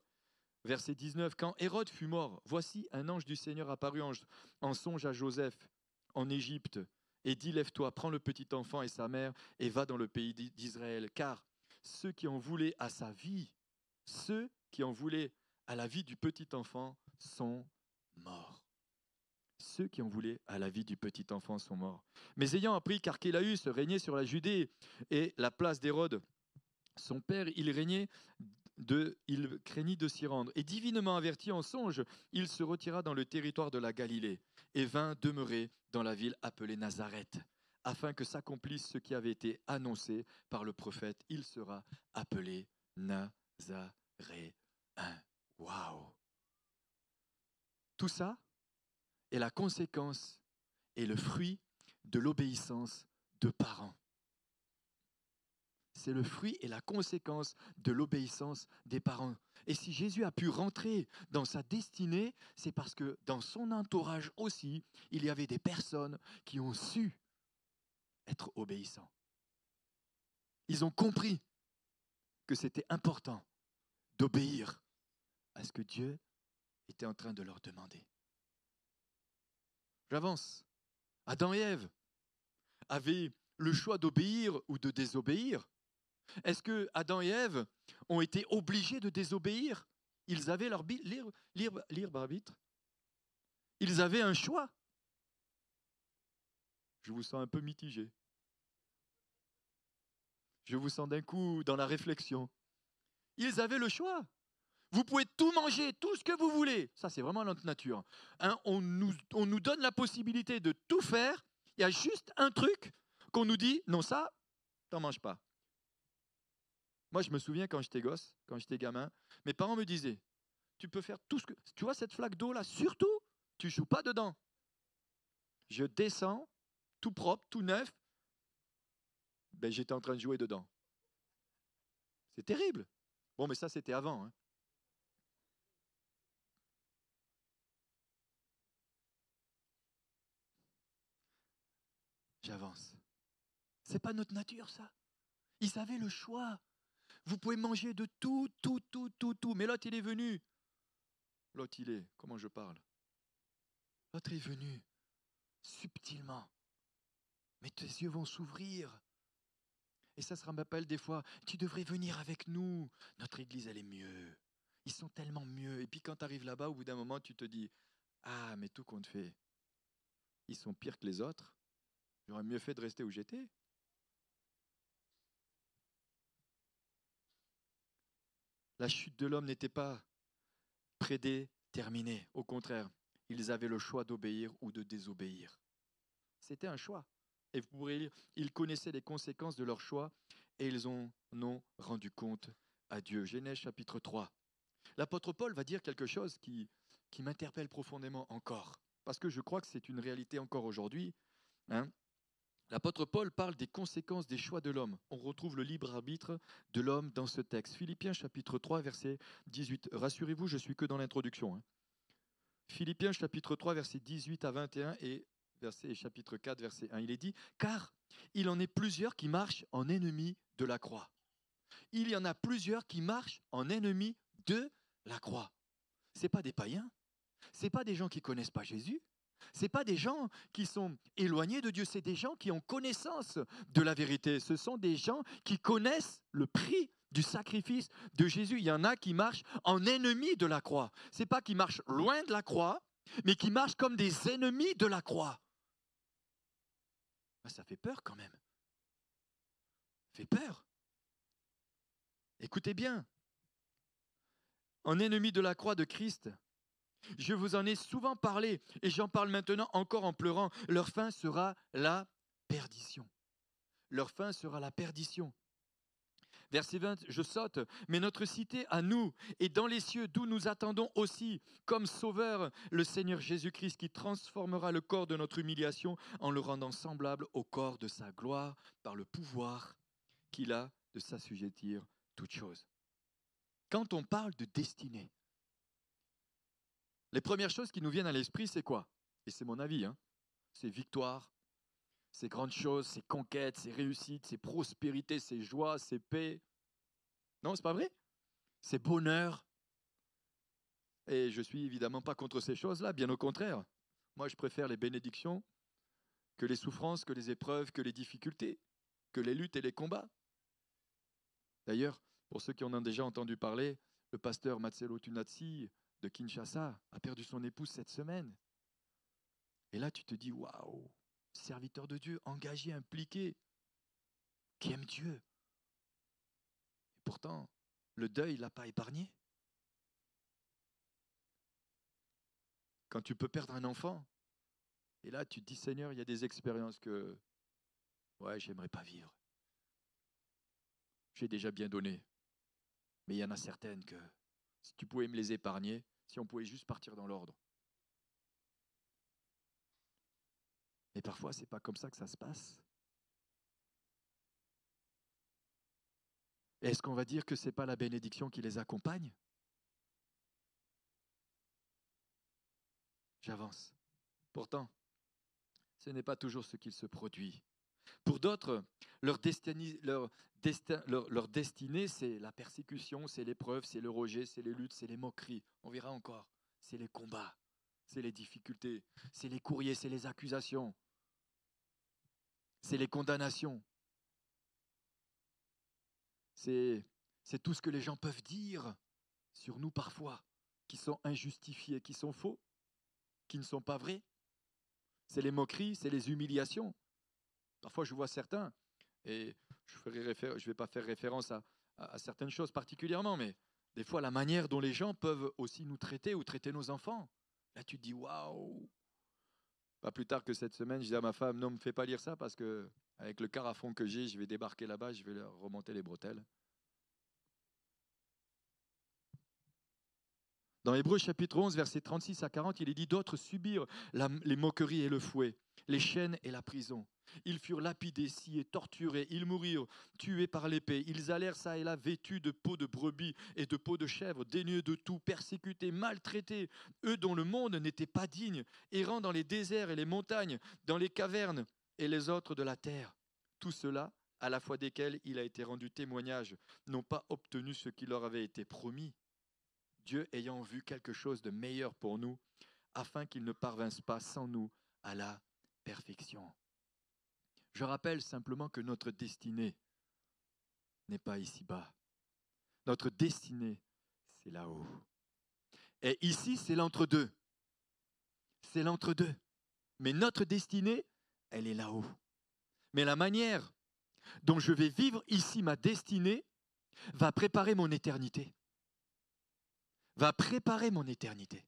verset 19, quand Hérode fut mort, voici un ange du Seigneur apparut en songe à Joseph en Égypte et dit, lève-toi, prends le petit enfant et sa mère et va dans le pays d'Israël, car ceux qui en voulaient à sa vie, ceux qui en voulaient à la vie du petit enfant sont morts. Ceux qui en voulaient à la vie du petit enfant sont morts. Mais ayant appris qu'Archélaüs régnait sur la Judée et la place d'Hérode, son père, il craignit de s'y rendre. Et divinement averti en songe, il se retira dans le territoire de la Galilée et vint demeurer dans la ville appelée Nazareth, afin que s'accomplisse ce qui avait été annoncé par le prophète. Il sera appelé Nazaréen. Waouh! Tout ça est la conséquence et le fruit de l'obéissance de parents. C'est le fruit et la conséquence de l'obéissance des parents. Et si Jésus a pu rentrer dans sa destinée, c'est parce que dans son entourage aussi, il y avait des personnes qui ont su être obéissants. Ils ont compris que c'était important d'obéir à ce que Dieu était en train de leur demander. J'avance. Adam et Ève avaient le choix d'obéir ou de désobéir? Est-ce que Adam et Ève ont été obligés de désobéir? Ils avaient leur libre arbitre. Ils avaient un choix. Je vous sens un peu mitigé. Je vous sens d'un coup dans la réflexion. Ils avaient le choix. Vous pouvez tout manger, tout ce que vous voulez. Ça, c'est vraiment notre nature. Hein, on nous donne la possibilité de tout faire. Il y a juste un truc qu'on nous dit, non, ça, t'en manges pas. Moi, je me souviens quand j'étais gosse, quand j'étais gamin, mes parents me disaient, tu peux faire tout ce que... Tu vois cette flaque d'eau là, surtout, tu joues pas dedans. Je descends, tout propre, tout neuf, ben, j'étais en train de jouer dedans. C'est terrible. Bon, mais ça, c'était avant. Hein. J'avance. C'est pas notre nature, ça. Ils avaient le choix. Vous pouvez manger de tout, tout, tout, tout, tout. Mais l'autre, il est venu. L'autre, il est, comment je parle? L'autre est venu subtilement. Mais tes yeux vont s'ouvrir. Et ça se rappelle des fois, tu devrais venir avec nous. Notre église, elle est mieux. Ils sont tellement mieux. Et puis quand tu arrives là-bas, au bout d'un moment, tu te dis, ah, mais tout compte fait, ils sont pires que les autres. J'aurais mieux fait de rester où j'étais. La chute de l'homme n'était pas prédéterminée. Au contraire, ils avaient le choix d'obéir ou de désobéir. C'était un choix. Et vous pourrez lire, ils connaissaient les conséquences de leur choix et ils en ont rendu compte à Dieu. Genèse chapitre 3. L'apôtre Paul va dire quelque chose qui m'interpelle profondément encore, parce que je crois que c'est une réalité encore aujourd'hui. Hein. L'apôtre Paul parle des conséquences des choix de l'homme. On retrouve le libre arbitre de l'homme dans ce texte. Philippiens chapitre 3, verset 18. Rassurez-vous, je ne suis que dans l'introduction. Hein. Philippiens chapitre 3, verset 18 à 21 et chapitre 4, verset 1. Il est dit, car il en est plusieurs qui marchent en ennemis de la croix. Il y en a plusieurs qui marchent en ennemis de la croix. Ce n'est pas des païens, ce n'est pas des gens qui ne connaissent pas Jésus, ce n'est pas des gens qui sont éloignés de Dieu, c'est des gens qui ont connaissance de la vérité. Ce sont des gens qui connaissent le prix du sacrifice de Jésus. Il y en a qui marchent en ennemis de la croix. Ce n'est pas qu'ils marchent loin de la croix, mais qui marchent comme des ennemis de la croix. Ça fait peur quand même. Ça fait peur. Écoutez bien. En ennemi de la croix de Christ, je vous en ai souvent parlé et j'en parle maintenant encore en pleurant. Leur fin sera la perdition. Leur fin sera la perdition. Verset 20, je saute, mais notre cité à nous est dans les cieux, d'où nous attendons aussi comme sauveur le Seigneur Jésus-Christ qui transformera le corps de notre humiliation en le rendant semblable au corps de sa gloire par le pouvoir qu'il a de s'assujettir toutes choses. Quand on parle de destinée, les premières choses qui nous viennent à l'esprit, c'est quoi? Et c'est mon avis, hein? C'est victoire, c'est grandes choses, c'est conquête, c'est réussite, c'est prospérité, c'est joie, c'est paix. Non, c'est pas vrai? C'est bonheur. Et je suis évidemment pas contre ces choses-là, bien au contraire. Moi, je préfère les bénédictions que les souffrances, que les épreuves, que les difficultés, que les luttes et les combats. D'ailleurs, pour ceux qui en ont déjà entendu parler, le pasteur Marcelo Tunatsi de Kinshasa a perdu son épouse cette semaine. Et là, tu te dis, waouh, serviteur de Dieu, engagé, impliqué, qui aime Dieu. Et pourtant, le deuil ne l'a pas épargné. Quand tu peux perdre un enfant, et là, tu te dis, Seigneur, il y a des expériences que, ouais, j'aimerais pas vivre. J'ai déjà bien donné. Mais il y en a certaines que, si tu pouvais me les épargner, si on pouvait juste partir dans l'ordre. Mais parfois, ce n'est pas comme ça que ça se passe. Est-ce qu'on va dire que ce n'est pas la bénédiction qui les accompagne? J'avance. Pourtant, ce n'est pas toujours ce qu'il se produit. Pour d'autres, leur destinée, c'est la persécution, c'est l'épreuve, c'est le rejet, c'est les luttes, c'est les moqueries. On verra encore. C'est les combats, c'est les difficultés, c'est les courriers, c'est les accusations. c'est les condamnations, c'est tout ce que les gens peuvent dire sur nous parfois, qui sont injustifiés, qui sont faux, qui ne sont pas vrais. C'est les moqueries, c'est les humiliations. Parfois, je vois certains, et je ne vais pas faire référence à certaines choses particulièrement, mais des fois, la manière dont les gens peuvent aussi nous traiter ou traiter nos enfants. Là, tu te dis, waouh! Pas plus tard que cette semaine, je disais à ma femme, non, ne me fais pas lire ça parce que avec le car à fond que j'ai, je vais débarquer là-bas, je vais leur remonter les bretelles. Dans Hébreux chapitre 11, versets 36 à 40, il est dit d'autres subirent les moqueries et le fouet, les chaînes et la prison. Ils furent lapidés, sciés, torturés, ils mourirent, tués par l'épée. Ils allèrent çà et là vêtus de peaux de brebis et de peaux de chèvre, dénués de tout, persécutés, maltraités, eux dont le monde n'était pas digne, errant dans les déserts et les montagnes, dans les cavernes et les autres de la terre. Tout cela, à la fois desquels il a été rendu témoignage, n'ont pas obtenu ce qui leur avait été promis. Dieu ayant vu quelque chose de meilleur pour nous, afin qu'ils ne parvinssent pas sans nous à la perfection. Je rappelle simplement que notre destinée n'est pas ici-bas. Notre destinée, c'est là-haut. Et ici, c'est l'entre-deux. C'est l'entre-deux. Mais notre destinée, elle est là-haut. Mais la manière dont je vais vivre ici ma destinée va préparer mon éternité. Va préparer mon éternité.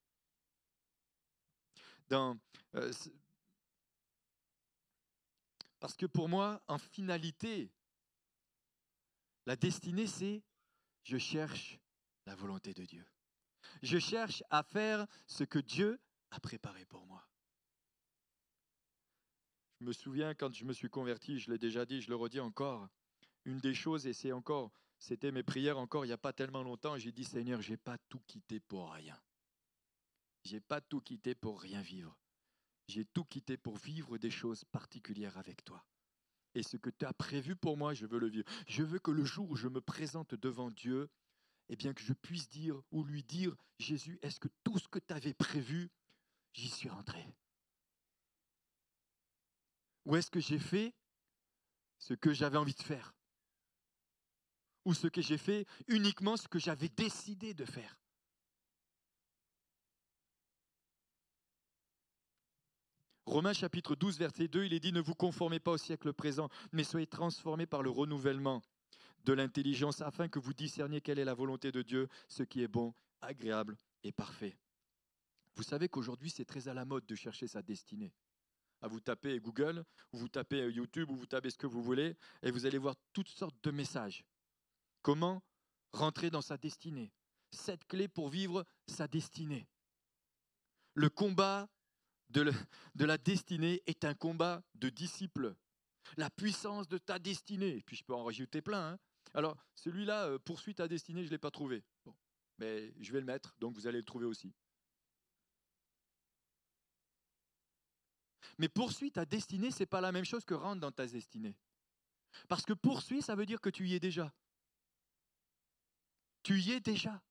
Parce que pour moi, en finalité, la destinée, c'est je cherche la volonté de Dieu. Je cherche à faire ce que Dieu a préparé pour moi. Je me souviens quand je me suis converti, je l'ai déjà dit, je le redis encore, une des choses, et c'était mes prières encore il n'y a pas tellement longtemps, j'ai dit Seigneur, je n'ai pas tout quitté pour rien. Je n'ai pas tout quitté pour rien vivre. J'ai tout quitté pour vivre des choses particulières avec toi. Et ce que tu as prévu pour moi, je veux le vivre. Je veux que le jour où je me présente devant Dieu, eh bien que je puisse dire ou lui dire, Jésus, est-ce que tout ce que tu avais prévu, j'y suis rentré? Ou est-ce que j'ai fait ce que j'avais envie de faire? Ou ce que j'ai fait uniquement ce que j'avais décidé de faire? Romains chapitre 12, verset 2, il est dit, ne vous conformez pas au siècle présent, mais soyez transformés par le renouvellement de l'intelligence afin que vous discerniez quelle est la volonté de Dieu, ce qui est bon, agréable et parfait. Vous savez qu'aujourd'hui, c'est très à la mode de chercher sa destinée. Vous tapez Google, ou vous tapez YouTube, ou vous tapez ce que vous voulez, et vous allez voir toutes sortes de messages. Comment rentrer dans sa destinée? 7 clés pour vivre sa destinée. Le combat de la destinée est un combat de disciples. La puissance de ta destinée. Et puis je peux en rajouter plein. Alors celui-là, poursuis ta destinée, je ne l'ai pas trouvé. Bon, mais je vais le mettre, donc vous allez le trouver aussi. Mais poursuis ta destinée, ce n'est pas la même chose que rentre dans ta destinée. Parce que poursuis, ça veut dire que tu y es déjà. Tu y es déjà.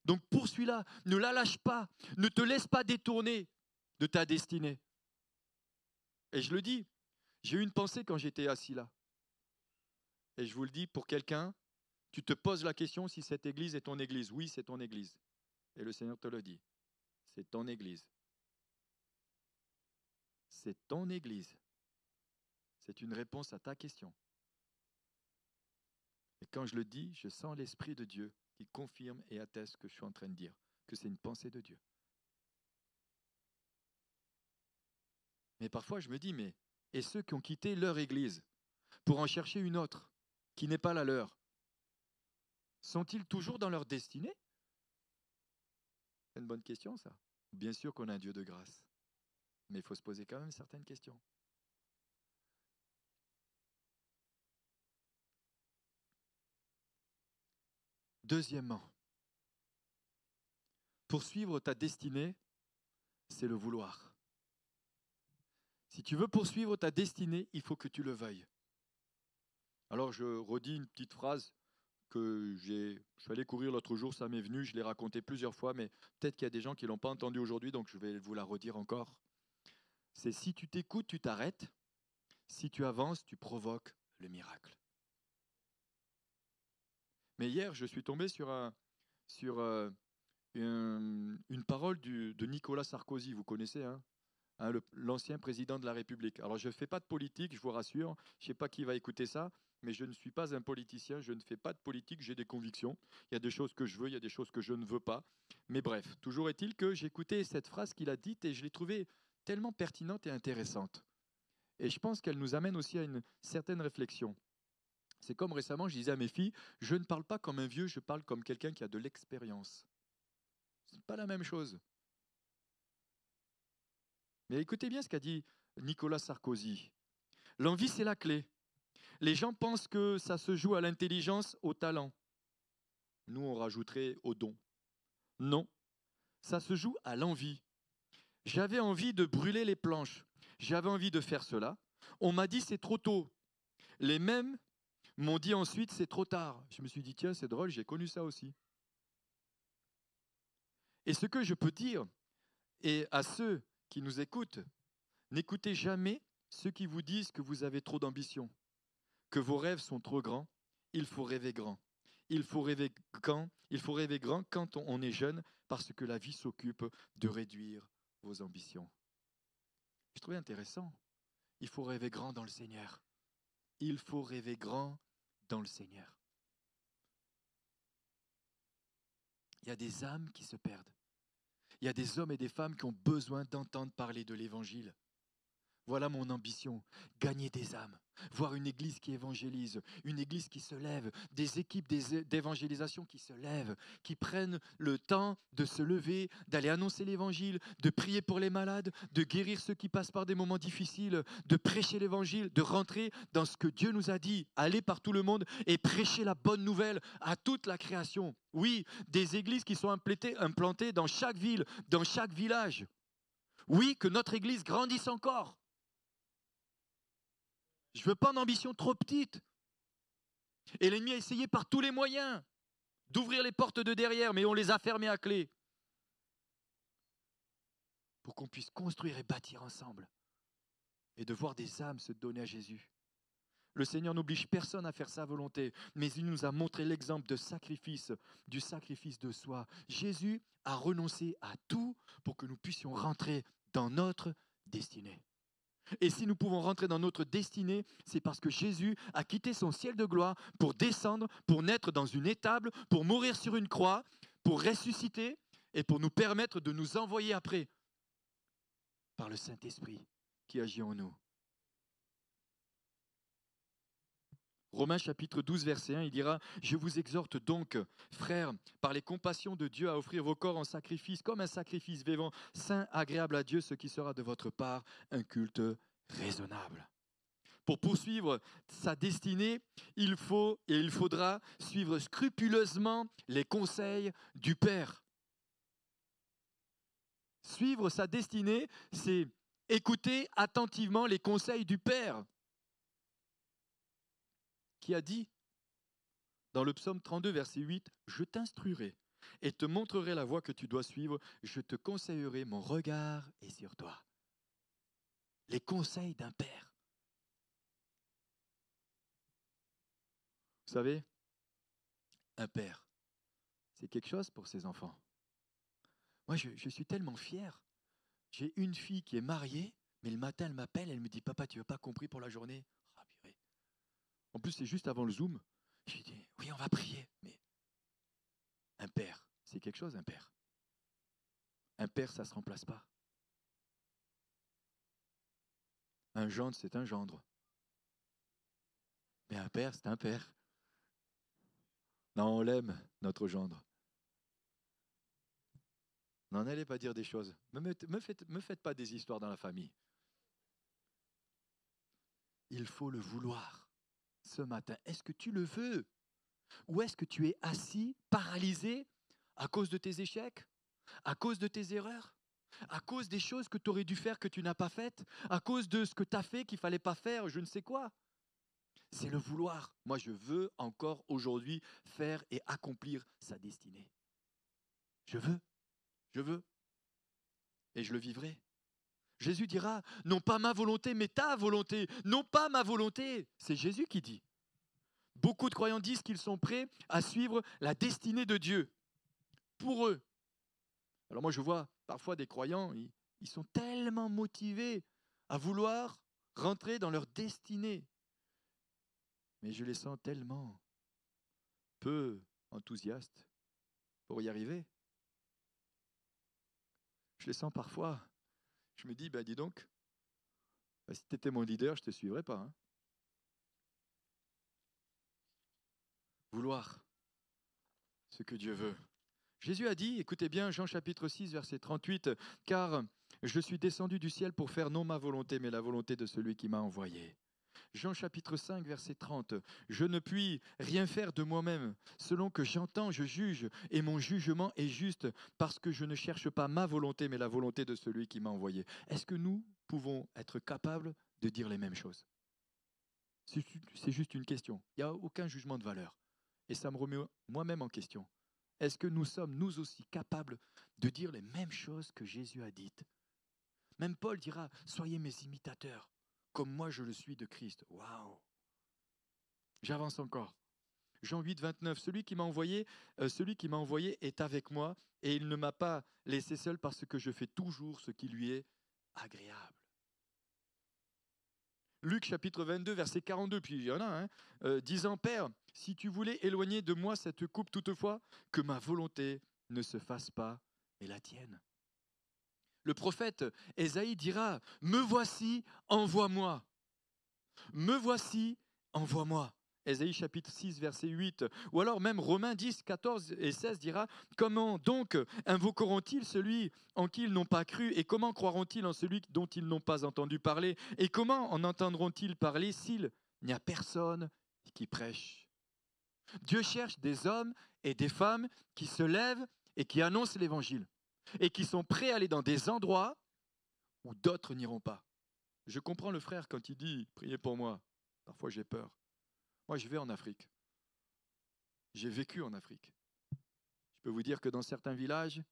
Donc poursuis-la, ne la lâche pas, ne te laisse pas détourner de ta destinée. Et je le dis, j'ai eu une pensée quand j'étais assis là. Et je vous le dis, pour quelqu'un, tu te poses la question si cette église est ton église. Oui, c'est ton église. Et le Seigneur te le dit. C'est ton église. C'est ton église. C'est une réponse à ta question. Et quand je le dis, je sens l'Esprit de Dieu qui confirme et atteste ce que je suis en train de dire, que c'est une pensée de Dieu. Mais parfois, je me dis, mais et ceux qui ont quitté leur église pour en chercher une autre, qui n'est pas la leur, sont-ils toujours dans leur destinée? C'est une bonne question, ça. Bien sûr qu'on a un Dieu de grâce, mais il faut se poser quand même certaines questions. Deuxièmement, poursuivre ta destinée, c'est le vouloir. Si tu veux poursuivre ta destinée, il faut que tu le veuilles. Alors je redis une petite phrase que je suis allé courir l'autre jour, ça m'est venu, je l'ai raconté plusieurs fois, mais peut-être qu'il y a des gens qui ne l'ont pas entendu aujourd'hui, donc je vais vous la redire encore. C'est si tu t'écoutes, tu t'arrêtes. Si tu avances, tu provoques le miracle. Mais hier, je suis tombé sur une parole de Nicolas Sarkozy, vous connaissez, hein, l'ancien président de la République. Alors, je ne fais pas de politique, je vous rassure, je ne sais pas qui va écouter ça, mais je ne suis pas un politicien, je ne fais pas de politique, j'ai des convictions. Il y a des choses que je veux, il y a des choses que je ne veux pas. Mais bref, toujours est-il que j'ai écouté cette phrase qu'il a dite et je l'ai trouvée tellement pertinente et intéressante. Et je pense qu'elle nous amène aussi à une certaine réflexion. C'est comme récemment, je disais à mes filles, je ne parle pas comme un vieux, je parle comme quelqu'un qui a de l'expérience. Ce n'est pas la même chose. Mais écoutez bien ce qu'a dit Nicolas Sarkozy. L'envie, c'est la clé. Les gens pensent que ça se joue à l'intelligence, au talent. Nous, on rajouterait au don. Non, ça se joue à l'envie. J'avais envie de brûler les planches. J'avais envie de faire cela. On m'a dit c'est trop tôt. Les mêmes m'ont dit ensuite c'est trop tard. Je me suis dit tiens, c'est drôle, j'ai connu ça aussi. Et ce que je peux dire, et à ceux qui nous écoutent, n'écoutez jamais ceux qui vous disent que vous avez trop d'ambition, que vos rêves sont trop grands. Il faut rêver grand. Il faut rêver grand quand on est jeune, parce que la vie s'occupe de réduire vos ambitions. Je trouvais intéressant. Il faut rêver grand dans le Seigneur. Il faut rêver grand dans le Seigneur. Il y a des âmes qui se perdent. Il y a des hommes et des femmes qui ont besoin d'entendre parler de l'Évangile. Voilà mon ambition, gagner des âmes, voir une église qui évangélise, une église qui se lève, des équipes d'évangélisation qui se lèvent, qui prennent le temps de se lever, d'aller annoncer l'évangile, de prier pour les malades, de guérir ceux qui passent par des moments difficiles, de prêcher l'évangile, de rentrer dans ce que Dieu nous a dit, aller par tout le monde et prêcher la bonne nouvelle à toute la création. Oui, des églises qui sont implantées dans chaque ville, dans chaque village. Oui, que notre église grandisse encore. Je ne veux pas d'ambition trop petite. Et l'ennemi a essayé par tous les moyens d'ouvrir les portes de derrière, mais on les a fermées à clé. Pour qu'on puisse construire et bâtir ensemble. Et de voir des âmes se donner à Jésus. Le Seigneur n'oblige personne à faire sa volonté, mais il nous a montré l'exemple de sacrifice, du sacrifice de soi. Jésus a renoncé à tout pour que nous puissions rentrer dans notre destinée. Et si nous pouvons rentrer dans notre destinée, c'est parce que Jésus a quitté son ciel de gloire pour descendre, pour naître dans une étable, pour mourir sur une croix, pour ressusciter et pour nous permettre de nous envoyer après par le Saint-Esprit qui agit en nous. Romains chapitre 12, verset 1, il dira « Je vous exhorte donc, frères, par les compassions de Dieu, à offrir vos corps en sacrifice, comme un sacrifice vivant, saint, agréable à Dieu, ce qui sera de votre part un culte raisonnable. » Pour poursuivre sa destinée, il faut et il faudra suivre scrupuleusement les conseils du Père. Suivre sa destinée, c'est écouter attentivement les conseils du Père. Qui a dit dans le psaume 32, verset 8, « Je t'instruirai et te montrerai la voie que tu dois suivre, je te conseillerai, mon regard est sur toi. » Les conseils d'un Père. Vous savez, un Père, c'est quelque chose pour ses enfants. Moi, je suis tellement fier. J'ai une fille qui est mariée, mais le matin, elle m'appelle, elle me dit « Papa, tu n'as pas compris pour la journée ?» Ah, purée. En plus, c'est juste avant le Zoom. Je lui dis « Oui, on va prier. » Mais un père, c'est quelque chose, un père. Un père, ça ne se remplace pas. Un gendre, c'est un gendre. Mais un père, c'est un père. Non, on l'aime, notre gendre. Non, n'allez pas dire des choses. Me faites pas des histoires dans la famille. Il faut le vouloir. Ce matin, est-ce que tu le veux? Ou est-ce que tu es assis, paralysé, à cause de tes échecs, à cause de tes erreurs, à cause des choses que tu aurais dû faire que tu n'as pas faites, à cause de ce que tu as fait qu'il ne fallait pas faire, je ne sais quoi? C'est le vouloir. Moi, je veux encore aujourd'hui faire et accomplir sa destinée. Je veux. Et je le vivrai. Jésus dira, non pas ma volonté, mais ta volonté. Non pas ma volonté. C'est Jésus qui dit. Beaucoup de croyants disent qu'ils sont prêts à suivre la destinée de Dieu pour eux. Alors moi, je vois parfois des croyants, ils sont tellement motivés à vouloir rentrer dans leur destinée. Mais je les sens tellement peu enthousiastes pour y arriver. Je les sens parfois. Je me dis, dis donc, si tu étais mon leader, je ne te suivrais pas. Hein. Vouloir ce que Dieu veut. Jésus a dit, écoutez bien, Jean chapitre 6, verset 38, « Car je suis descendu du ciel pour faire non ma volonté, mais la volonté de celui qui m'a envoyé. » Jean chapitre 5, verset 30, « Je ne puis rien faire de moi-même. Selon que j'entends, je juge, et mon jugement est juste, parce que je ne cherche pas ma volonté, mais la volonté de celui qui m'a envoyé. » Est-ce que nous pouvons être capables de dire les mêmes choses? C'est juste une question. Il n'y a aucun jugement de valeur. Et ça me remet moi-même en question. Est-ce que nous sommes, nous aussi, capables de dire les mêmes choses que Jésus a dites? Même Paul dira, soyez mes imitateurs, comme moi je le suis de Christ. Waouh! J'avance encore. Jean 8, 29, celui qui m'a envoyé est avec moi, et il ne m'a pas laissé seul parce que je fais toujours ce qui lui est agréable. Luc chapitre 22, verset 42, puis il y en a, disant, Père, si tu voulais éloigner de moi cette coupe toutefois, que ma volonté ne se fasse pas, mais la tienne. Le prophète Ésaïe dira, me voici, envoie-moi. Me voici, envoie-moi. Ésaïe chapitre 6, verset 8. Ou alors même Romains 10, 14 et 16 dira, comment donc invoqueront-ils celui en qui ils n'ont pas cru, et comment croiront-ils en celui dont ils n'ont pas entendu parler, et comment en entendront-ils parler s'il n'y a personne qui prêche? Dieu cherche des hommes et des femmes qui se lèvent et qui annoncent l'évangile, et qui sont prêts à aller dans des endroits où d'autres n'iront pas. Je comprends le frère quand il dit « priez pour moi ». Parfois j'ai peur. Moi je vais en Afrique. J'ai vécu en Afrique. Je peux vous dire que dans certains villages,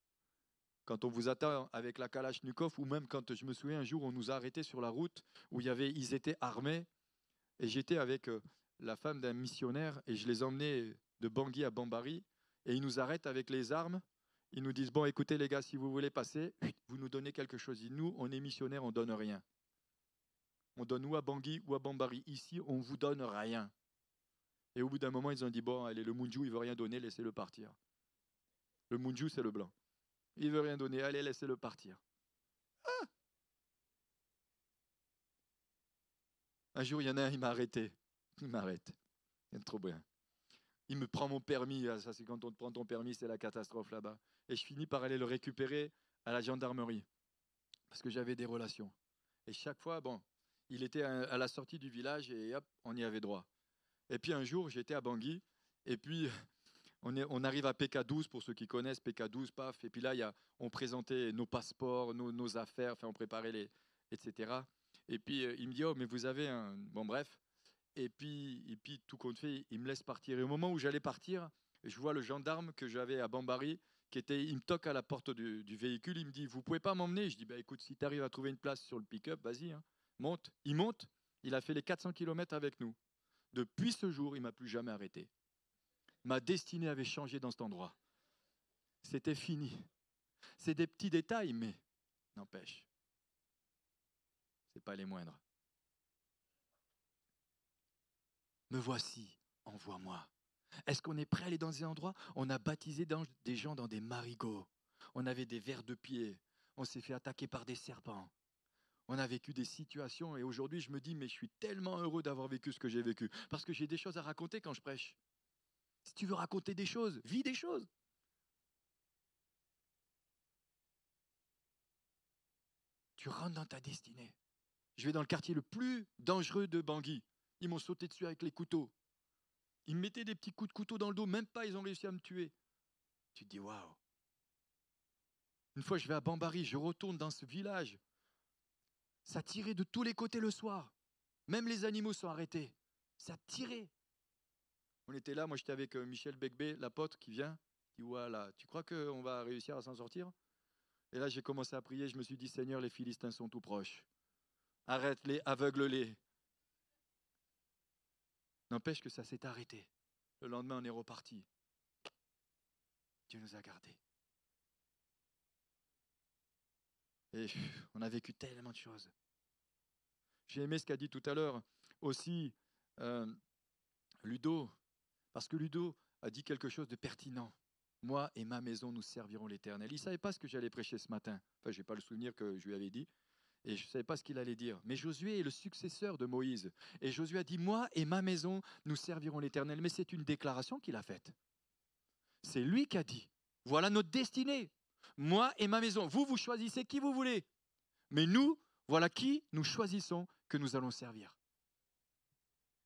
quand on vous attend avec la Kalachnikov, ou même quand je me souviens un jour on nous a arrêtés sur la route où ils étaient armés, et j'étais avec la femme d'un missionnaire et je les emmenais de Bangui à Bambari, et ils nous arrêtent avec les armes. Ils nous disent, bon écoutez les gars, si vous voulez passer, vous nous donnez quelque chose. Nous, on est missionnaires, on ne donne rien. On donne ou à Bangui ou à Bambari. Ici, on ne vous donne rien. Et au bout d'un moment, ils ont dit, bon, allez, le Munju, il ne veut rien donner, laissez-le partir. Le Munju, c'est le blanc. Il ne veut rien donner, allez, laissez-le partir. Ah, un jour, il y en a un, il m'a arrêté. Il m'arrête. Il est trop bien. Il me prend mon permis. Ça, c'est quand on te prend ton permis, c'est la catastrophe là-bas. Et je finis par aller le récupérer à la gendarmerie. Parce que j'avais des relations. Et chaque fois, bon, il était à la sortie du village et hop, on y avait droit. Et puis un jour, j'étais à Bangui. Et puis, on arrive à PK12, pour ceux qui connaissent, PK12, paf. Et puis là, on présentait nos passeports, nos affaires, enfin, on préparait etc. Et puis, il me dit, oh, mais vous avez un... Bon, bref. Et puis, tout compte fait, il me laisse partir. Et au moment où j'allais partir, je vois le gendarme que j'avais à Bambari, il me toque à la porte du véhicule, il me dit, vous pouvez pas m'emmener? Je dis, écoute, si tu arrives à trouver une place sur le pick-up, vas-y, hein, monte. Il monte, il a fait les 400 km avec nous. Depuis ce jour, il m'a plus jamais arrêté. Ma destinée avait changé dans cet endroit. C'était fini. C'est des petits détails, mais n'empêche, c'est pas les moindres. Me voici, envoie-moi. Est-ce qu'on est prêt à aller dans des endroits? On a baptisé des gens dans des marigots. On avait des vers de pied. On s'est fait attaquer par des serpents. On a vécu des situations et aujourd'hui je me dis mais je suis tellement heureux d'avoir vécu ce que j'ai vécu parce que j'ai des choses à raconter quand je prêche. Si tu veux raconter des choses, vis des choses. Tu rentres dans ta destinée. Je vais dans le quartier le plus dangereux de Bangui. Ils m'ont sauté dessus avec les couteaux. Ils me mettaient des petits coups de couteau dans le dos, même pas ils ont réussi à me tuer. Tu te dis waouh. Une fois je vais à Bambari, je retourne dans ce village. Ça tirait de tous les côtés le soir. Même les animaux sont arrêtés. Ça tirait. On était là, moi j'étais avec Michel Becbé, l'apôtre qui vient. Il dit voilà, tu crois qu'on va réussir à s'en sortir? Et là, j'ai commencé à prier, je me suis dit, Seigneur, les Philistins sont tout proches. Arrête-les, aveugle-les. N'empêche que ça s'est arrêté. Le lendemain, on est reparti. Dieu nous a gardés. Et on a vécu tellement de choses. J'ai aimé ce qu'a dit tout à l'heure aussi Ludo, parce que Ludo a dit quelque chose de pertinent. Moi et ma maison, nous servirons l'Éternel. Il ne savait pas ce que j'allais prêcher ce matin. Enfin, je n'ai pas le souvenir que je lui avais dit. Et je ne savais pas ce qu'il allait dire. Mais Josué est le successeur de Moïse. Et Josué a dit, moi et ma maison, nous servirons l'Éternel. Mais c'est une déclaration qu'il a faite. C'est lui qui a dit, voilà notre destinée. Moi et ma maison. Vous, vous choisissez qui vous voulez. Mais nous, voilà qui nous choisissons que nous allons servir.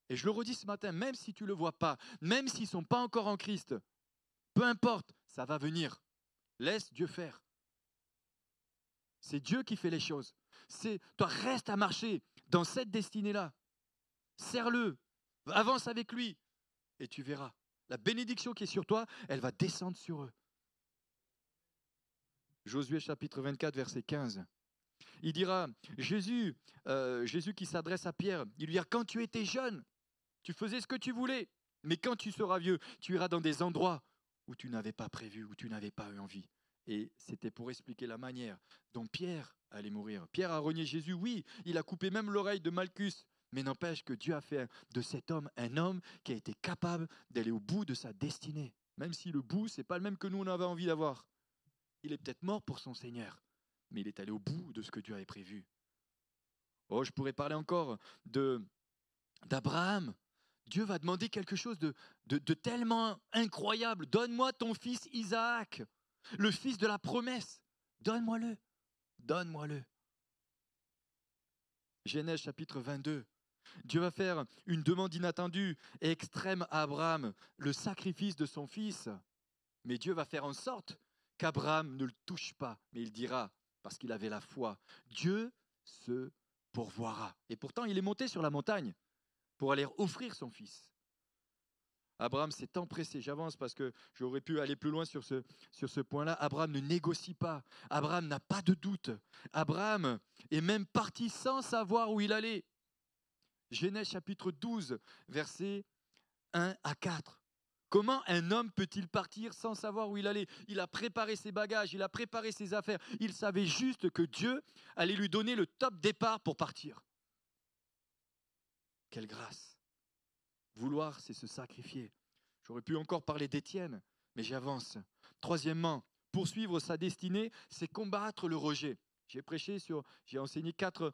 Et je le redis ce matin, même si tu ne le vois pas, même s'ils ne sont pas encore en Christ, peu importe, ça va venir. Laisse Dieu faire. C'est Dieu qui fait les choses. Toi, reste à marcher dans cette destinée-là. Serre-le, avance avec lui, et tu verras. La bénédiction qui est sur toi, elle va descendre sur eux. Josué chapitre 24, verset 15. Il dira, Jésus qui s'adresse à Pierre, il lui dira, quand tu étais jeune, tu faisais ce que tu voulais, mais quand tu seras vieux, tu iras dans des endroits où tu n'avais pas prévu, où tu n'avais pas eu envie. Et c'était pour expliquer la manière dont Pierre allait mourir. Pierre a renié Jésus, oui, il a coupé même l'oreille de Malchus, mais n'empêche que Dieu a fait de cet homme un homme qui a été capable d'aller au bout de sa destinée. Même si le bout, ce n'est pas le même que nous, on avait envie d'avoir. Il est peut-être mort pour son Seigneur, mais il est allé au bout de ce que Dieu avait prévu. Oh, je pourrais parler encore d'Abraham. Dieu va demander quelque chose de tellement incroyable. Donne-moi ton fils Isaac, le fils de la promesse. Donne-moi-le. Donne-moi-le. Genèse chapitre 22. Dieu va faire une demande inattendue et extrême à Abraham, le sacrifice de son fils. Mais Dieu va faire en sorte qu'Abraham ne le touche pas. Mais il dira, parce qu'il avait la foi, Dieu se pourvoira. Et pourtant, il est monté sur la montagne pour aller offrir son fils. Abraham s'est empressé, j'avance parce que j'aurais pu aller plus loin sur ce point-là. Abraham ne négocie pas, Abraham n'a pas de doute. Abraham est même parti sans savoir où il allait. Genèse chapitre 12, versets 1 à 4. Comment un homme peut-il partir sans savoir où il allait? Il a préparé ses bagages, il a préparé ses affaires. Il savait juste que Dieu allait lui donner le top départ pour partir. Quelle grâce! Vouloir, c'est se sacrifier. J'aurais pu encore parler d'Étienne, mais j'avance. Troisièmement, poursuivre sa destinée, c'est combattre le rejet. J'ai enseigné quatre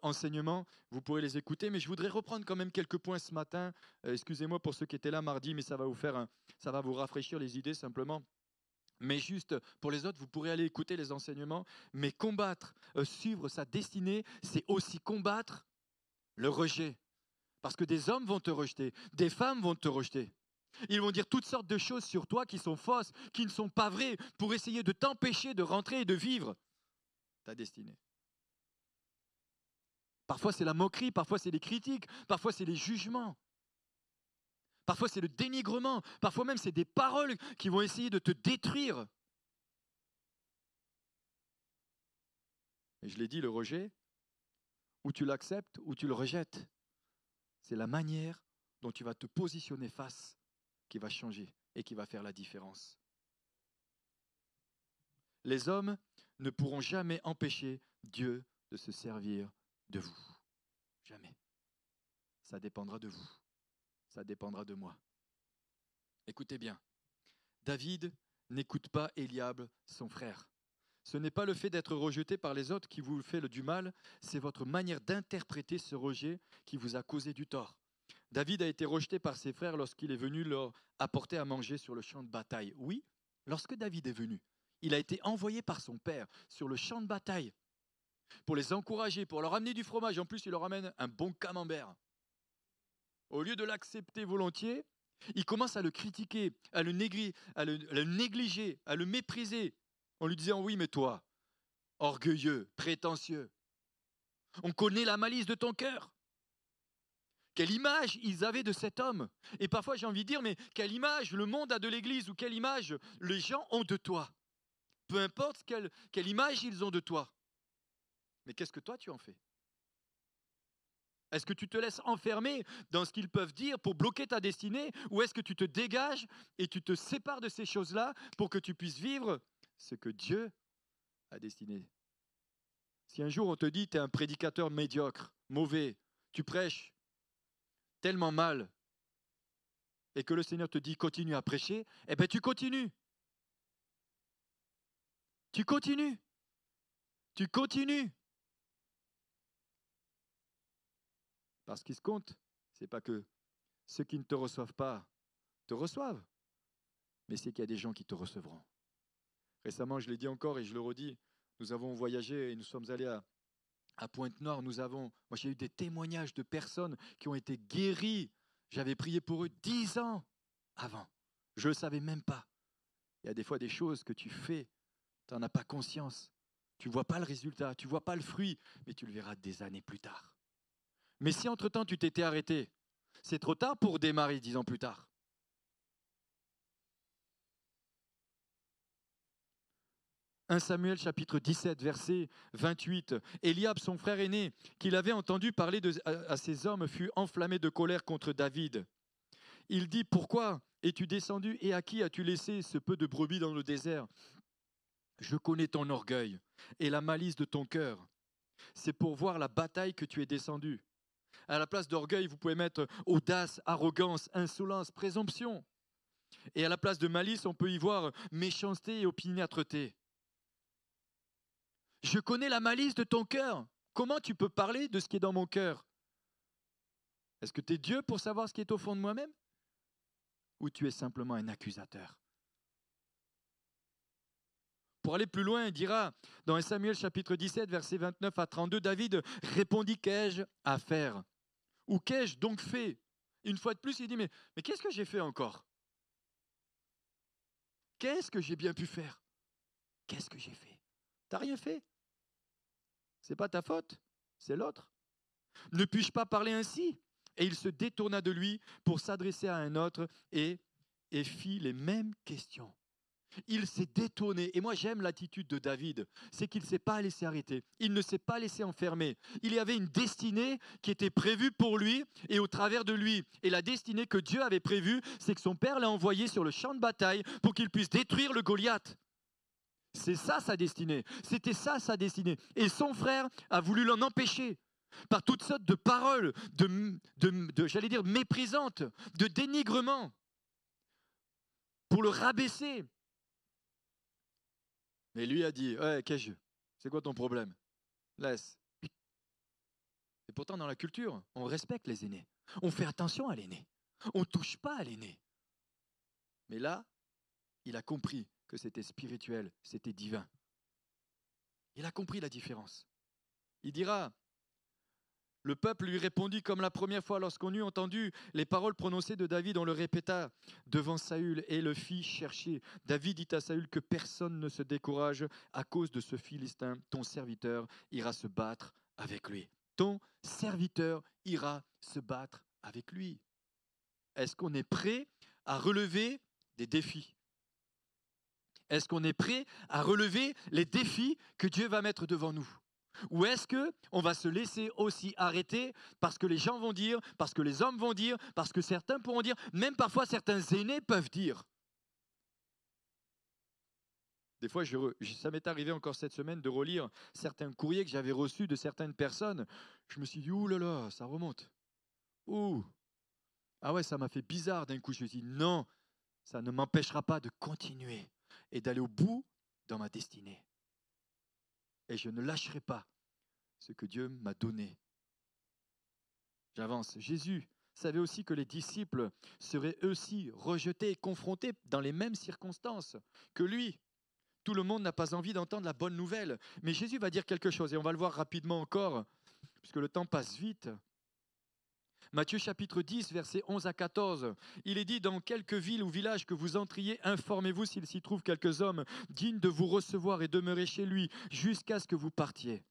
enseignements, vous pourrez les écouter, mais je voudrais reprendre quand même quelques points ce matin. Excusez-moi pour ceux qui étaient là mardi, mais ça va vous rafraîchir les idées simplement. Mais juste pour les autres, vous pourrez aller écouter les enseignements. Mais combattre, suivre sa destinée, c'est aussi combattre le rejet. Parce que des hommes vont te rejeter, des femmes vont te rejeter. Ils vont dire toutes sortes de choses sur toi qui sont fausses, qui ne sont pas vraies, pour essayer de t'empêcher de rentrer et de vivre ta destinée. Parfois c'est la moquerie, parfois c'est les critiques, parfois c'est les jugements. Parfois c'est le dénigrement, parfois même c'est des paroles qui vont essayer de te détruire. Et je l'ai dit, le rejet, ou tu l'acceptes ou tu le rejettes. C'est la manière dont tu vas te positionner face qui va changer et qui va faire la différence. Les hommes ne pourront jamais empêcher Dieu de se servir de vous. Jamais. Ça dépendra de vous. Ça dépendra de moi. Écoutez bien. David n'écoute pas Eliab, son frère. Ce n'est pas le fait d'être rejeté par les autres qui vous fait du mal, c'est votre manière d'interpréter ce rejet qui vous a causé du tort. David a été rejeté par ses frères lorsqu'il est venu leur apporter à manger sur le champ de bataille. Oui, lorsque David est venu, il a été envoyé par son père sur le champ de bataille pour les encourager, pour leur amener du fromage. En plus, il leur amène un bon camembert. Au lieu de l'accepter volontiers, il commence à le critiquer, à le négliger, à le mépriser, en lui disant « Oui, mais toi, orgueilleux, prétentieux, on connaît la malice de ton cœur. » Quelle image ils avaient de cet homme. Et parfois j'ai envie de dire, mais quelle image le monde a de l'Église ou quelle image les gens ont de toi. peu importe quelle image ils ont de toi. Mais qu'est-ce que toi tu en fais? Est-ce que tu te laisses enfermer dans ce qu'ils peuvent dire pour bloquer ta destinée, ou est-ce que tu te dégages et tu te sépares de ces choses-là pour que tu puisses vivre ce que Dieu a destiné? Si un jour on te dit tu es un prédicateur médiocre, mauvais, tu prêches tellement mal, et que le Seigneur te dit continue à prêcher, eh bien tu continues. Tu continues. Tu continues. Parce qu'il se compte, c'est pas que ceux qui ne te reçoivent pas te reçoivent, mais c'est qu'il y a des gens qui te recevront. Récemment, je l'ai dit encore et je le redis, nous avons voyagé et nous sommes allés à Pointe-Noire. Moi j'ai eu des témoignages de personnes qui ont été guéries. J'avais prié pour eux 10 ans avant. Je ne le savais même pas. Il y a des fois des choses que tu fais, tu n'en as pas conscience. Tu ne vois pas le résultat, tu ne vois pas le fruit, mais tu le verras des années plus tard. Mais si entre-temps tu t'étais arrêté, c'est trop tard pour démarrer 10 ans plus tard. 1 Samuel chapitre 17, verset 28. Eliab, son frère aîné, qu'il avait entendu parler à ces hommes, fut enflammé de colère contre David. Il dit, pourquoi es-tu descendu et à qui as-tu laissé ce peu de brebis dans le désert? Je connais ton orgueil et la malice de ton cœur. C'est pour voir la bataille que tu es descendu. À la place d'orgueil, vous pouvez mettre audace, arrogance, insolence, présomption. Et à la place de malice, on peut y voir méchanceté et opiniâtreté. Je connais la malice de ton cœur. Comment tu peux parler de ce qui est dans mon cœur? Est-ce que tu es Dieu pour savoir ce qui est au fond de moi-même? Ou tu es simplement un accusateur? Pour aller plus loin, il dira, dans 1 Samuel chapitre 17, versets 29 à 32, David répondit, qu'ai-je à faire? Ou qu'ai-je donc fait? Une fois de plus, il dit, mais qu'est-ce que j'ai fait encore? Qu'est-ce que j'ai bien pu faire? Qu'est-ce que j'ai fait? T'as rien fait? C'est pas ta faute, c'est l'autre. Ne puis-je pas parler ainsi? Et il se détourna de lui pour s'adresser à un autre et fit les mêmes questions. Il s'est détourné. Et moi, j'aime l'attitude de David. C'est qu'il ne s'est pas laissé arrêter. Il ne s'est pas laissé enfermer. Il y avait une destinée qui était prévue pour lui et au travers de lui. Et la destinée que Dieu avait prévue, c'est que son père l'a envoyé sur le champ de bataille pour qu'il puisse détruire le Goliath. C'est ça sa destinée. C'était ça sa destinée. Et son frère a voulu l'en empêcher par toutes sortes de paroles, j'allais dire, méprisantes, de dénigrement, pour le rabaisser. Mais lui a dit, ouais, qu'ai-je? C'est quoi ton problème? Laisse. Et pourtant, dans la culture, on respecte les aînés. On fait attention à l'aîné. On ne touche pas à l'aîné. Mais là, il a compris que c'était spirituel, c'était divin. Il a compris la différence. Il dira, le peuple lui répondit comme la première fois lorsqu'on eut entendu les paroles prononcées de David, on le répéta devant Saül et le fit chercher. David dit à Saül que personne ne se décourage à cause de ce Philistin. Ton serviteur ira se battre avec lui. Ton serviteur ira se battre avec lui. Est-ce qu'on est prêt à relever des défis? Est-ce qu'on est prêt à relever les défis que Dieu va mettre devant nous? Ou est-ce qu'on va se laisser aussi arrêter parce que les gens vont dire, parce que les hommes vont dire, parce que certains pourront dire, même parfois certains aînés peuvent dire. Des fois, ça m'est arrivé encore cette semaine de relire certains courriers que j'avais reçus de certaines personnes. Je me suis dit, ouh là là, ça remonte. Ouh. Ah ouais, ça m'a fait bizarre d'un coup. Je me suis dit, non, ça ne m'empêchera pas de continuer et d'aller au bout dans ma destinée. Et je ne lâcherai pas ce que Dieu m'a donné. J'avance. Jésus savait aussi que les disciples seraient eux aussi rejetés et confrontés dans les mêmes circonstances que lui. Tout le monde n'a pas envie d'entendre la bonne nouvelle. Mais Jésus va dire quelque chose et on va le voir rapidement encore, puisque le temps passe vite. Matthieu chapitre 10, versets 11 à 14. Il est dit, dans quelque ville ou village que vous entriez, informez-vous s'il s'y trouve quelques hommes dignes de vous recevoir et demeurer chez lui jusqu'à ce que vous partiez.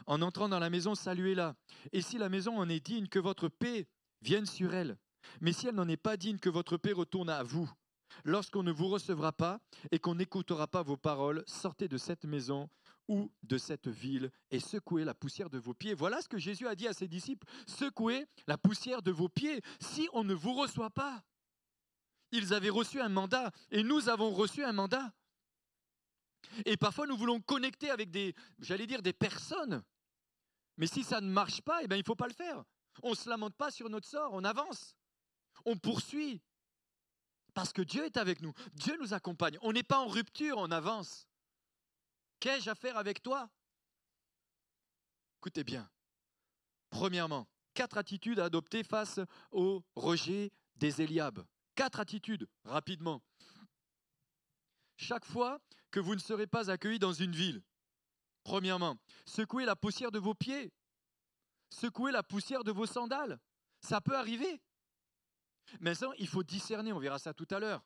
En entrant dans la maison, saluez-la. Et si la maison en est digne, que votre paix vienne sur elle. Mais si elle n'en est pas digne, que votre paix retourne à vous. Lorsqu'on ne vous recevra pas et qu'on n'écoutera pas vos paroles, sortez de cette maison ou de cette ville et secouez la poussière de vos pieds. Voilà ce que Jésus a dit à ses disciples. Secouez la poussière de vos pieds si on ne vous reçoit pas. Ils avaient reçu un mandat et nous avons reçu un mandat. Et parfois nous voulons connecter avec des personnes. Mais si ça ne marche pas, il ne faut pas le faire. On ne se lamente pas sur notre sort, on avance. On poursuit. Parce que Dieu est avec nous. Dieu nous accompagne. On n'est pas en rupture, on avance. Qu'ai-je à faire avec toi? Écoutez bien. Premièrement, 4 attitudes à adopter face au rejet des Éliabes. 4 attitudes, rapidement. Chaque fois que vous ne serez pas accueillis dans une ville, premièrement, secouez la poussière de vos pieds. Secouez la poussière de vos sandales. Ça peut arriver. Maintenant, il faut discerner, on verra ça tout à l'heure.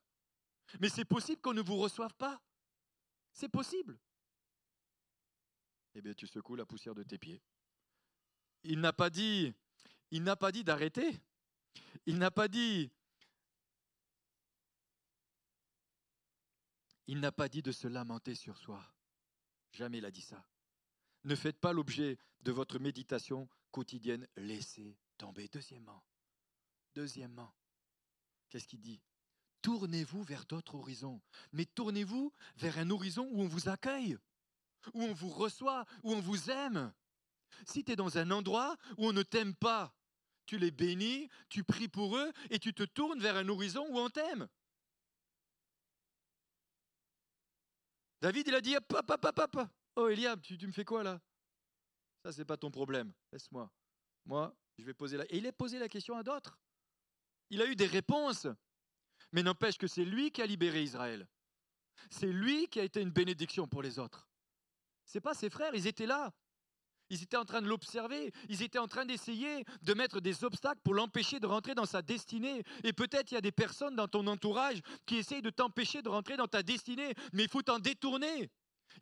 Mais c'est possible qu'on ne vous reçoive pas. C'est possible. Eh bien, tu secoues la poussière de tes pieds. Il n'a pas dit d'arrêter. Il n'a pas dit de se lamenter sur soi. Jamais il a dit ça. Ne faites pas l'objet de votre méditation quotidienne. Laissez tomber. Deuxièmement, qu'est-ce qu'il dit? Tournez-vous vers d'autres horizons. Mais tournez-vous vers un horizon où on vous accueille, où on vous reçoit, où on vous aime. Si tu es dans un endroit où on ne t'aime pas, tu les bénis, tu pries pour eux et tu te tournes vers un horizon où on t'aime. David, il a dit, hop. Oh Eliab, tu me fais quoi là? Ça, c'est pas ton problème. Laisse-moi. Moi, je vais poser la... Et il a posé la question à d'autres. Il a eu des réponses. Mais n'empêche que c'est lui qui a libéré Israël. C'est lui qui a été une bénédiction pour les autres. C'est pas ses frères, ils étaient là. Ils étaient en train de l'observer. Ils étaient en train d'essayer de mettre des obstacles pour l'empêcher de rentrer dans sa destinée. Et peut-être il y a des personnes dans ton entourage qui essayent de t'empêcher de rentrer dans ta destinée. Mais il faut t'en détourner.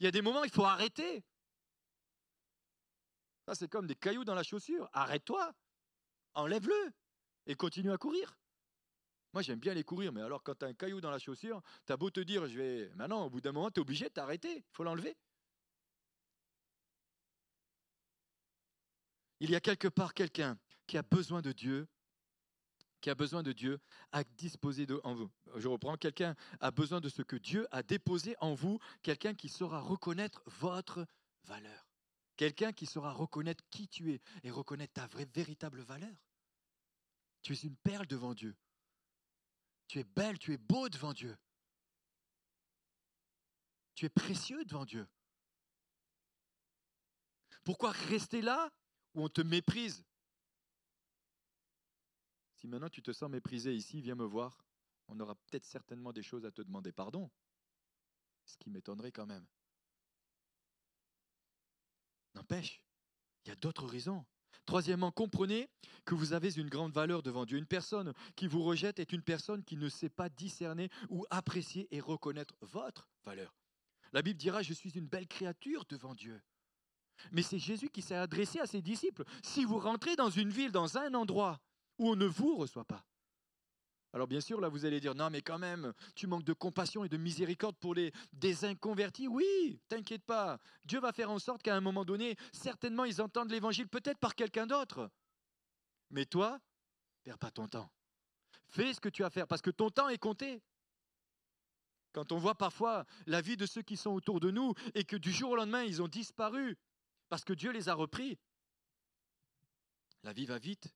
Il y a des moments où il faut arrêter. Ça, c'est comme des cailloux dans la chaussure. Arrête-toi. Enlève-le. Et continue à courir. Moi, j'aime bien aller courir. Mais alors, quand tu as un caillou dans la chaussure, tu as beau te dire, je vais... Maintenant, au bout d'un moment, tu es obligé de t'arrêter. Il faut l'enlever. Il y a quelque part quelqu'un qui a besoin de Dieu, à disposer en vous. Je reprends, quelqu'un a besoin de ce que Dieu a déposé en vous, quelqu'un qui saura reconnaître votre valeur, quelqu'un qui saura reconnaître qui tu es et reconnaître ta véritable valeur. Tu es une perle devant Dieu. Tu es belle, tu es beau devant Dieu. Tu es précieux devant Dieu. Pourquoi rester là où on te méprise? Si maintenant tu te sens méprisé ici, viens me voir. On aura peut-être certainement des choses à te demander pardon. Ce qui m'étonnerait quand même. N'empêche, il y a d'autres raisons. Troisièmement, comprenez que vous avez une grande valeur devant Dieu. Une personne qui vous rejette est une personne qui ne sait pas discerner ou apprécier et reconnaître votre valeur. La Bible dira, je suis une belle créature devant Dieu. Mais c'est Jésus qui s'est adressé à ses disciples. Si vous rentrez dans une ville, dans un endroit où on ne vous reçoit pas, alors bien sûr, là, vous allez dire, non, mais quand même, tu manques de compassion et de miséricorde pour des inconvertis. Oui, t'inquiète pas. Dieu va faire en sorte qu'à un moment donné, certainement, ils entendent l'évangile peut-être par quelqu'un d'autre. Mais toi, perds pas ton temps. Fais ce que tu as à faire, parce que ton temps est compté. Quand on voit parfois la vie de ceux qui sont autour de nous et que du jour au lendemain, ils ont disparu parce que Dieu les a repris, la vie va vite.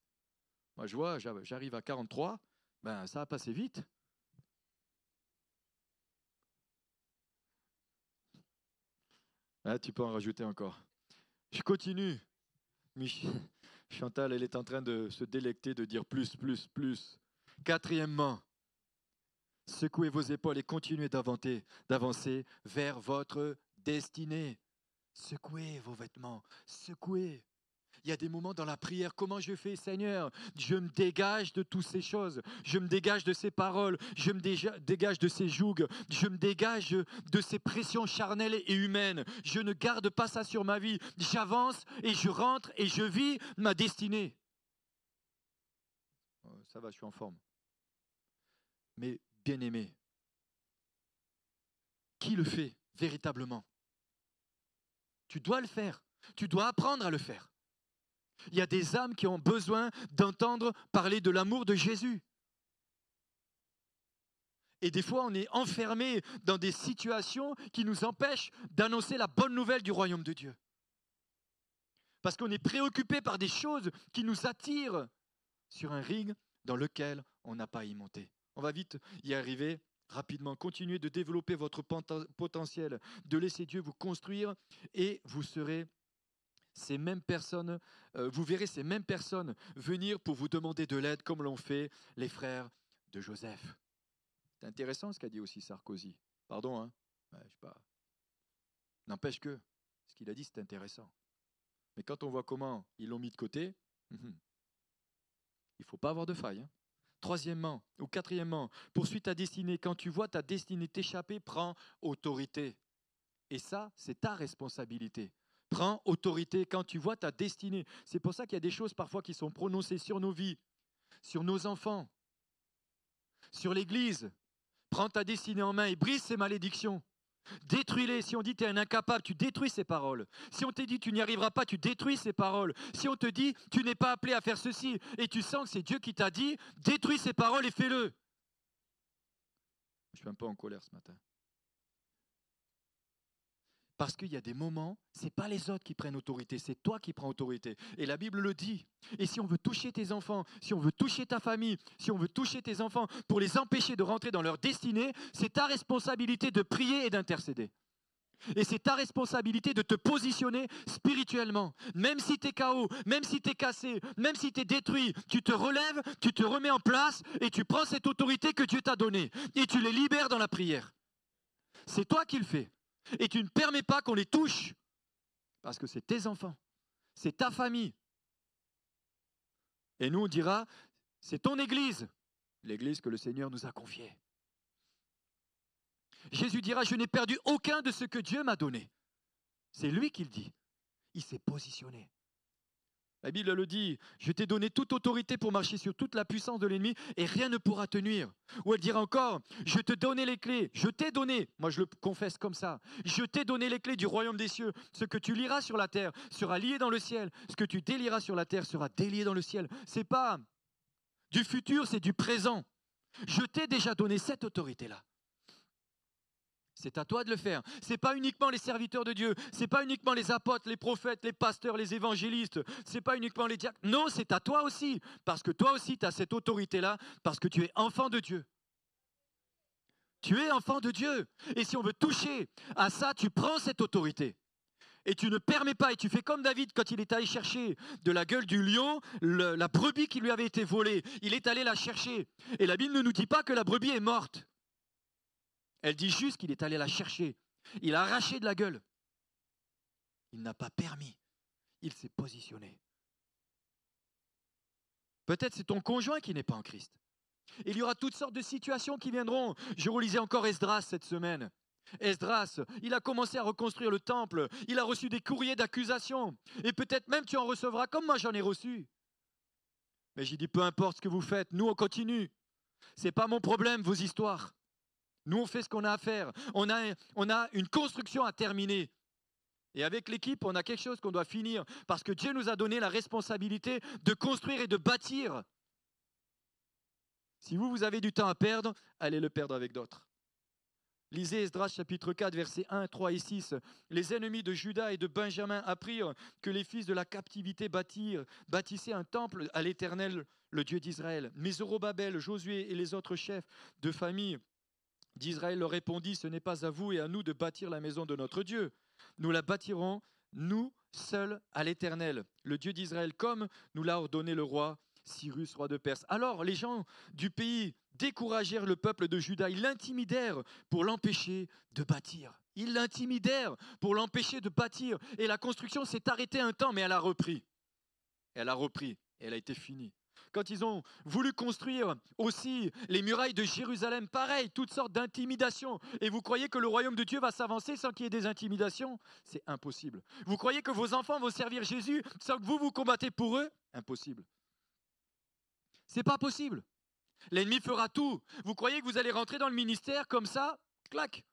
Moi, je vois, j'arrive à 43, ben, ça a passé vite. Ah, tu peux en rajouter encore. Je continue. Chantal, elle est en train de se délecter, de dire plus. Quatrièmement, secouez vos épaules et continuez d'avancer vers votre destinée. Secouez vos vêtements, secouez. Il y a des moments dans la prière, comment je fais, Seigneur? Je me dégage de toutes ces choses. Je me dégage de ces paroles. Je me dégage de ces jougs. Je me dégage de ces pressions charnelles et humaines. Je ne garde pas ça sur ma vie. J'avance et je rentre et je vis ma destinée. Ça va, je suis en forme. Mais bien aimé, qui le fait véritablement. Tu dois le faire. Tu dois apprendre à le faire. Il y a des âmes qui ont besoin d'entendre parler de l'amour de Jésus. Et des fois, on est enfermé dans des situations qui nous empêchent d'annoncer la bonne nouvelle du royaume de Dieu. Parce qu'on est préoccupé par des choses qui nous attirent sur un ring dans lequel on n'a pas à y monter. On va vite y arriver rapidement. Continuez de développer votre potentiel, de laisser Dieu vous construire et vous serez ces mêmes personnes, vous verrez ces mêmes personnes venir pour vous demander de l'aide comme l'ont fait les frères de Joseph. C'est intéressant ce qu'a dit aussi Sarkozy. Pardon, hein, je sais pas. N'empêche que ce qu'il a dit, c'est intéressant. Mais quand on voit comment ils l'ont mis de côté, il ne faut pas avoir de faille. Hein. Troisièmement ou quatrièmement, poursuis ta destinée. Quand tu vois ta destinée t'échapper, prends autorité. Et ça, c'est ta responsabilité. Prends autorité quand tu vois ta destinée. C'est pour ça qu'il y a des choses parfois qui sont prononcées sur nos vies, sur nos enfants, sur l'Église. Prends ta destinée en main et brise ces malédictions. Détruis-les. Si on dit tu es un incapable, tu détruis ces paroles. Si on te dit tu n'y arriveras pas, tu détruis ces paroles. Si on te dit tu n'es pas appelé à faire ceci et tu sens que c'est Dieu qui t'a dit, détruis ces paroles et fais-le. Je suis un peu en colère ce matin. Parce qu'il y a des moments, ce n'est pas les autres qui prennent autorité, c'est toi qui prends autorité. Et la Bible le dit. Et si on veut toucher tes enfants, si on veut toucher ta famille, si on veut toucher tes enfants pour les empêcher de rentrer dans leur destinée, c'est ta responsabilité de prier et d'intercéder. Et c'est ta responsabilité de te positionner spirituellement. Même si tu es KO, même si tu es cassé, même si tu es détruit, tu te relèves, tu te remets en place et tu prends cette autorité que Dieu t'a donnée. Et tu les libères dans la prière. C'est toi qui le fais. Et tu ne permets pas qu'on les touche. Parce que c'est tes enfants. C'est ta famille. Et nous, on dira, c'est ton église. L'église que le Seigneur nous a confiée. Jésus dira, je n'ai perdu aucun de ce que Dieu m'a donné. C'est lui qui le dit. Il s'est positionné. La Bible le dit, je t'ai donné toute autorité pour marcher sur toute la puissance de l'ennemi et rien ne pourra te nuire. Ou elle dira encore, je te donnais les clés, je t'ai donné, moi je le confesse comme ça, je t'ai donné les clés du royaume des cieux. Ce que tu liras sur la terre sera lié dans le ciel, ce que tu délieras sur la terre sera délié dans le ciel. C'est pas du futur, c'est du présent. Je t'ai déjà donné cette autorité-là. C'est à toi de le faire. Ce n'est pas uniquement les serviteurs de Dieu, ce n'est pas uniquement les apôtres, les prophètes, les pasteurs, les évangélistes, ce n'est pas uniquement les diacres. Non, c'est à toi aussi, parce que toi aussi tu as cette autorité-là, parce que tu es enfant de Dieu. Tu es enfant de Dieu. Et si on veut toucher à ça, tu prends cette autorité. Et tu ne permets pas, et tu fais comme David quand il est allé chercher de la gueule du lion, la brebis qui lui avait été volée. Il est allé la chercher. Et la Bible ne nous dit pas que la brebis est morte. Elle dit juste qu'il est allé la chercher. Il a arraché de la gueule. Il n'a pas permis. Il s'est positionné. Peut-être c'est ton conjoint qui n'est pas en Christ. Il y aura toutes sortes de situations qui viendront. Je relisais encore Esdras cette semaine. Esdras, il a commencé à reconstruire le temple. Il a reçu des courriers d'accusation. Et peut-être même tu en recevras comme moi j'en ai reçu. Mais j'ai dit, peu importe ce que vous faites, nous on continue. Ce n'est pas mon problème, vos histoires. Nous, on fait ce qu'on a à faire. On a une construction à terminer. Et avec l'équipe, on a quelque chose qu'on doit finir. Parce que Dieu nous a donné la responsabilité de construire et de bâtir. Si vous avez du temps à perdre, allez le perdre avec d'autres. Lisez Esdras chapitre 4, versets 1, 3 et 6. Les ennemis de Juda et de Benjamin apprirent que les fils de la captivité bâtissaient un temple à l'Éternel, le Dieu d'Israël. Mais Zorobabel, Josué et les autres chefs de famille d'Israël leur répondit, ce n'est pas à vous et à nous de bâtir la maison de notre Dieu. Nous la bâtirons, nous seuls, à l'Éternel, le Dieu d'Israël, comme nous l'a ordonné le roi Cyrus, roi de Perse. Alors les gens du pays découragèrent le peuple de Juda, ils l'intimidèrent pour l'empêcher de bâtir. Ils l'intimidèrent pour l'empêcher de bâtir. Et la construction s'est arrêtée un temps, mais elle a repris. Elle a repris et elle a été finie. Quand ils ont voulu construire aussi les murailles de Jérusalem, pareil, toutes sortes d'intimidations. Et vous croyez que le royaume de Dieu va s'avancer sans qu'il y ait des intimidations? C'est impossible. Vous croyez que vos enfants vont servir Jésus sans que vous combattez pour eux? Impossible. C'est pas possible. L'ennemi fera tout. Vous croyez que vous allez rentrer dans le ministère comme ça? Clac.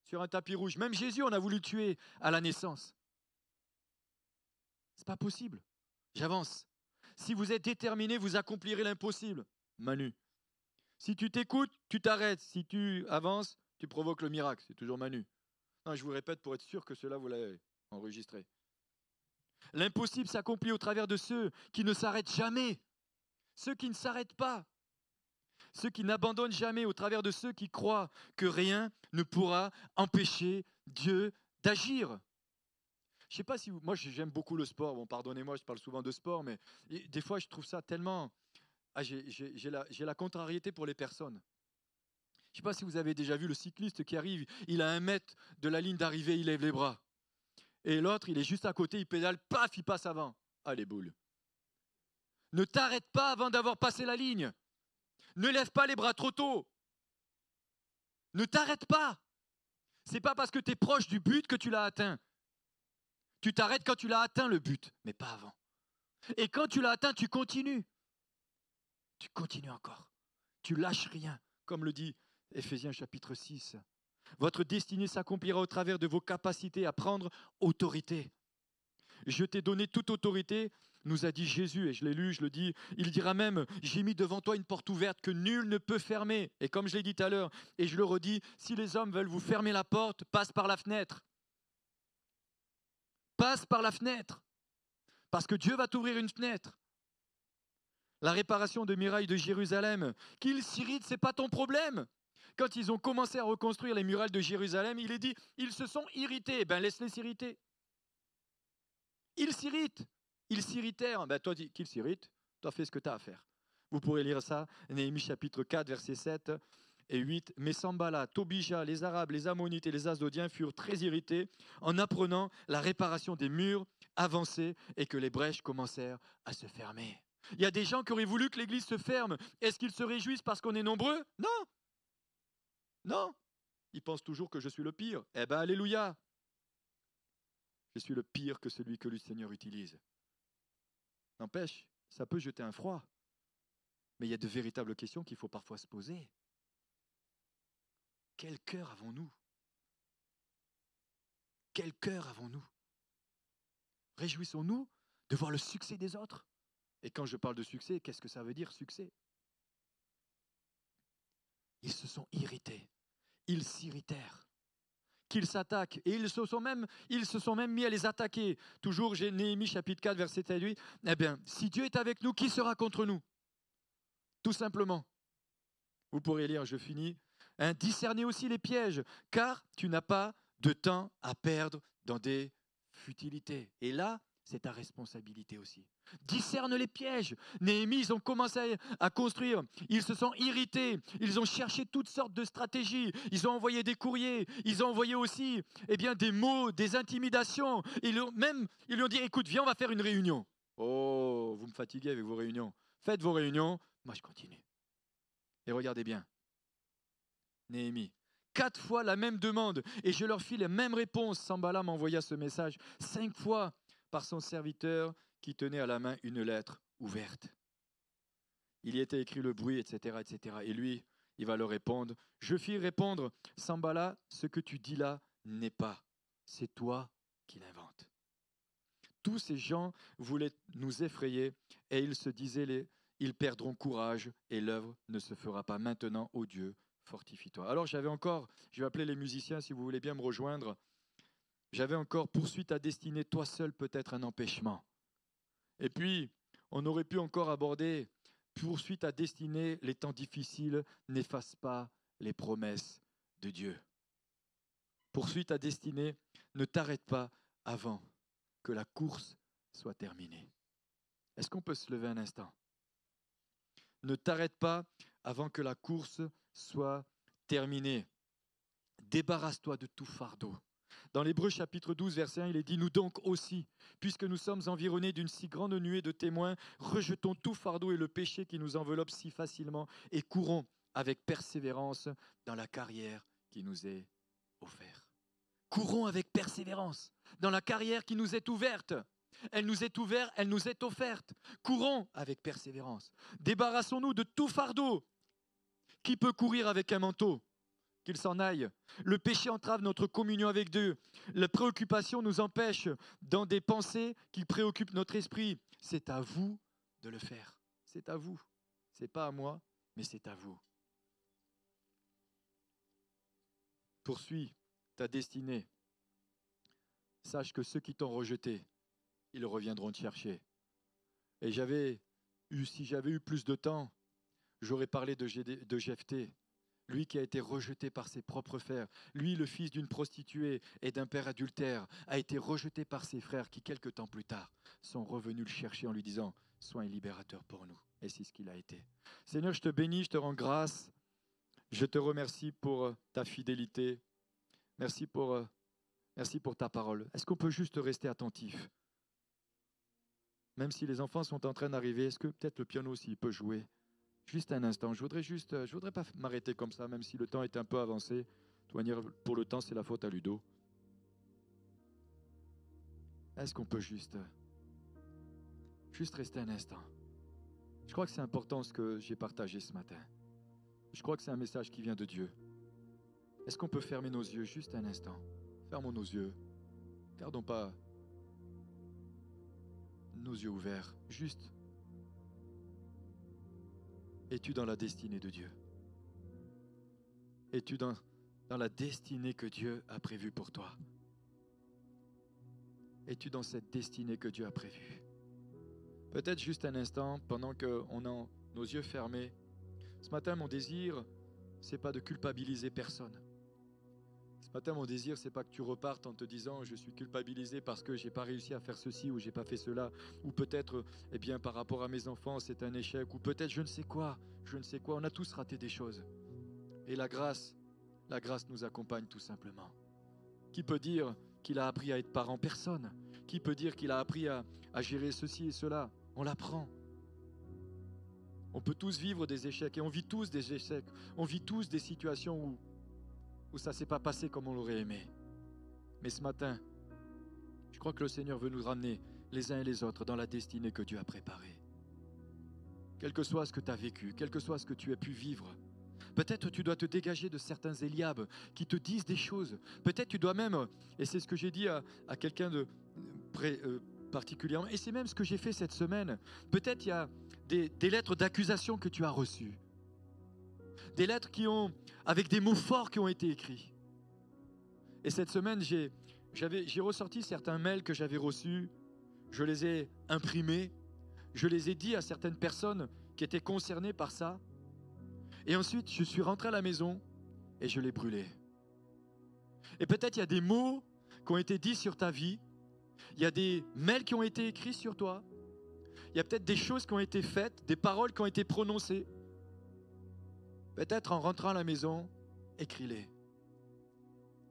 sur un tapis rouge. Même Jésus, on a voulu le tuer à la naissance. C'est pas possible. J'avance. Si vous êtes déterminé, vous accomplirez l'impossible. Manu. Si tu t'écoutes, tu t'arrêtes. Si tu avances, tu provoques le miracle. C'est toujours Manu. Non, je vous répète pour être sûr que cela, vous l'avez enregistré. L'impossible s'accomplit au travers de ceux qui ne s'arrêtent jamais. Ceux qui ne s'arrêtent pas. Ceux qui n'abandonnent jamais, au travers de ceux qui croient que rien ne pourra empêcher Dieu d'agir. Je ne sais pas si vous... Moi, j'aime beaucoup le sport. Bon, pardonnez-moi, je parle souvent de sport, mais des fois, je trouve ça tellement... Ah, j'ai la contrariété pour les personnes. Je ne sais pas si vous avez déjà vu le cycliste qui arrive, il a 1 mètre de la ligne d'arrivée, il lève les bras. Et l'autre, il est juste à côté, il pédale, paf, il passe avant. Ah, les boules. Ne t'arrête pas avant d'avoir passé la ligne. Ne lève pas les bras trop tôt. Ne t'arrête pas. Ce n'est pas parce que tu es proche du but que tu l'as atteint. Tu t'arrêtes quand tu l'as atteint le but, mais pas avant. Et quand tu l'as atteint, tu continues. Tu continues encore. Tu lâches rien, comme le dit Éphésiens chapitre 6. Votre destinée s'accomplira au travers de vos capacités à prendre autorité. Je t'ai donné toute autorité, nous a dit Jésus, et je l'ai lu, je le dis. Il dira même, j'ai mis devant toi une porte ouverte que nul ne peut fermer. Et comme je l'ai dit tout à l'heure, et je le redis, si les hommes veulent vous fermer la porte, passe par la fenêtre. Passe par la fenêtre. Parce que Dieu va t'ouvrir une fenêtre. La réparation des murailles de Jérusalem, qu'ils s'irritent, ce n'est pas ton problème. Quand ils ont commencé à reconstruire les murailles de Jérusalem, il est dit, ils se sont irrités. Ben laisse-les s'irriter. Ils s'irritent. Ils s'irritèrent. Ben toi, dis qu'ils s'irritent. Toi, fais ce que tu as à faire. Vous pourrez lire ça, Néhémie chapitre 4, versets 7 et 8. Mais Sambala, Tobija, les Arabes, les Ammonites et les Asdodiens furent très irrités en apprenant la réparation des murs avancés et que les brèches commencèrent à se fermer. Il y a des gens qui auraient voulu que l'église se ferme. Est-ce qu'ils se réjouissent parce qu'on est nombreux? Non. Non. Ils pensent toujours que je suis le pire. Eh bien, alléluia. Je suis le pire que celui que le Seigneur utilise. N'empêche, ça peut jeter un froid. Mais il y a de véritables questions qu'il faut parfois se poser. Quel cœur avons-nous? Quel cœur avons-nous? Réjouissons-nous de voir le succès des autres? Et quand je parle de succès, qu'est-ce que ça veut dire succès? Ils se sont irrités. Ils s'irritèrent. Qu'ils s'attaquent. Et ils se sont même mis à les attaquer. Toujours, j'ai Néhémie chapitre 4, verset 7 et 8. Eh bien, si Dieu est avec nous, qui sera contre nous? Tout simplement. Vous pourrez lire, je finis. Discernez aussi les pièges, car tu n'as pas de temps à perdre dans des futilités. Et là, c'est ta responsabilité aussi. Discerne les pièges. Néhémie, ils ont commencé à construire. Ils se sont irrités. Ils ont cherché toutes sortes de stratégies. Ils ont envoyé des courriers. Ils ont envoyé aussi des mots, des intimidations. Ils lui ont dit, écoute, viens, on va faire une réunion. Oh, vous me fatiguez avec vos réunions. Faites vos réunions. Moi, je continue. Et regardez bien. Néhémie. 4 fois la même demande. Et je leur fis les mêmes réponses. Sambala m'envoya ce message 5 fois par son serviteur qui tenait à la main une lettre ouverte. Il y était écrit le bruit, etc., etc. Et lui, il va leur répondre. Je fis répondre, Sambala, ce que tu dis là n'est pas. C'est toi qui l'inventes. Tous ces gens voulaient nous effrayer et ils se disaient, ils perdront courage et l'œuvre ne se fera pas maintenant, ô Dieu, fortifie-toi. Alors je vais appeler les musiciens si vous voulez bien me rejoindre. J'avais encore poursuite à destinée, toi seul peut-être un empêchement. Et puis, on aurait pu encore aborder poursuite à destinée, les temps difficiles n'effacent pas les promesses de Dieu. Poursuite à destinée, ne t'arrête pas avant que la course soit terminée. Est-ce qu'on peut se lever un instant? Ne t'arrête pas avant que la course soit terminée. Débarrasse-toi de tout fardeau. Dans l'Hébreux chapitre 12, verset 1, il est dit « Nous donc aussi, puisque nous sommes environnés d'une si grande nuée de témoins, rejetons tout fardeau et le péché qui nous enveloppe si facilement et courons avec persévérance dans la carrière qui nous est offerte. » Courons avec persévérance dans la carrière qui nous est ouverte. Elle nous est ouverte, elle nous est offerte. Courons avec persévérance. Débarrassons-nous de tout fardeau. Qui peut courir avec un manteau? qu'il s'en aille. Le péché entrave notre communion avec Dieu. La préoccupation nous empêche dans des pensées qui préoccupent notre esprit. C'est à vous de le faire. C'est à vous. Ce n'est pas à moi, mais c'est à vous. Poursuis ta destinée. Sache que ceux qui t'ont rejeté, ils reviendront te chercher. Et si j'avais eu plus de temps, j'aurais parlé de Jephthé, lui qui a été rejeté par ses propres frères. Lui, le fils d'une prostituée et d'un père adultère, a été rejeté par ses frères qui, quelque temps plus tard, sont revenus le chercher en lui disant « Sois un libérateur pour nous ». Et c'est ce qu'il a été. Seigneur, je te bénis, je te rends grâce. Je te remercie pour ta fidélité. Merci pour ta parole. Est-ce qu'on peut juste rester attentif? Même si les enfants sont en train d'arriver, est-ce que peut-être le piano aussi peut jouer? Juste un instant. Je voudrais pas m'arrêter comme ça, même si le temps est un peu avancé. De toute manière, pour le temps, c'est la faute à Ludo. Est-ce qu'on peut juste rester un instant? Je crois que c'est important ce que j'ai partagé ce matin. Je crois que c'est un message qui vient de Dieu. Est-ce qu'on peut fermer nos yeux juste un instant? Fermons nos yeux. Gardons pas nos yeux ouverts. Juste. Es-tu dans la destinée de Dieu? Es-tu dans la destinée que Dieu a prévue pour toi? Es-tu dans cette destinée que Dieu a prévue? Peut-être juste un instant, pendant qu'on a nos yeux fermés. Ce matin, mon désir, c'est pas de culpabiliser personne. Ce matin, mon désir, c'est pas que tu repartes en te disant je suis culpabilisé parce que j'ai pas réussi à faire ceci ou j'ai pas fait cela, ou peut-être, par rapport à mes enfants, c'est un échec, ou peut-être je ne sais quoi. On a tous raté des choses. Et la grâce nous accompagne tout simplement. Qui peut dire qu'il a appris à être parent? Personne. Qui peut dire qu'il a appris à gérer ceci et cela? On l'apprend. On peut tous vivre des échecs et on vit tous des échecs. On vit tous des situations où ça ne s'est pas passé comme on l'aurait aimé. Mais ce matin, je crois que le Seigneur veut nous ramener les uns et les autres dans la destinée que Dieu a préparée. Quel que soit ce que tu as vécu, quel que soit ce que tu as pu vivre, peut-être tu dois te dégager de certains Éliabes qui te disent des choses. Peut-être tu dois même, et c'est ce que j'ai dit à quelqu'un de particulièrement, et c'est même ce que j'ai fait cette semaine, peut-être il y a des lettres d'accusation que tu as reçues. Des lettres avec des mots forts qui ont été écrits. Et cette semaine, j'ai ressorti certains mails que j'avais reçus, je les ai imprimés, je les ai dit à certaines personnes qui étaient concernées par ça. Et ensuite, je suis rentré à la maison et je l'ai brûlé. Et peut-être il y a des mots qui ont été dits sur ta vie. Il y a des mails qui ont été écrits sur toi. Il y a peut-être des choses qui ont été faites, des paroles qui ont été prononcées. Peut-être en rentrant à la maison, écris-les.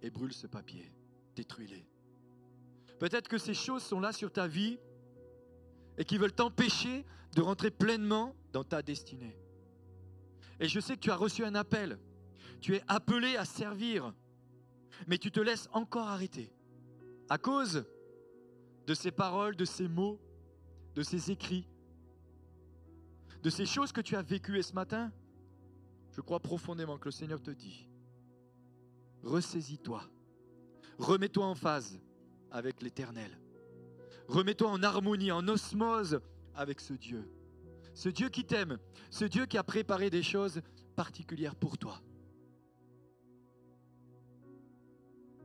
Et brûle ce papier. Détruis-les. Peut-être que ces choses sont là sur ta vie et qui veulent t'empêcher de rentrer pleinement dans ta destinée. Et je sais que tu as reçu un appel. Tu es appelé à servir. Mais tu te laisses encore arrêter. À cause de ces paroles, de ces mots, de ces écrits, de ces choses que tu as vécues. Et ce matin, je crois profondément que le Seigneur te dit, ressaisis-toi. Remets-toi en phase avec l'Éternel. Remets-toi en harmonie, en osmose avec ce Dieu. Ce Dieu qui t'aime, ce Dieu qui a préparé des choses particulières pour toi.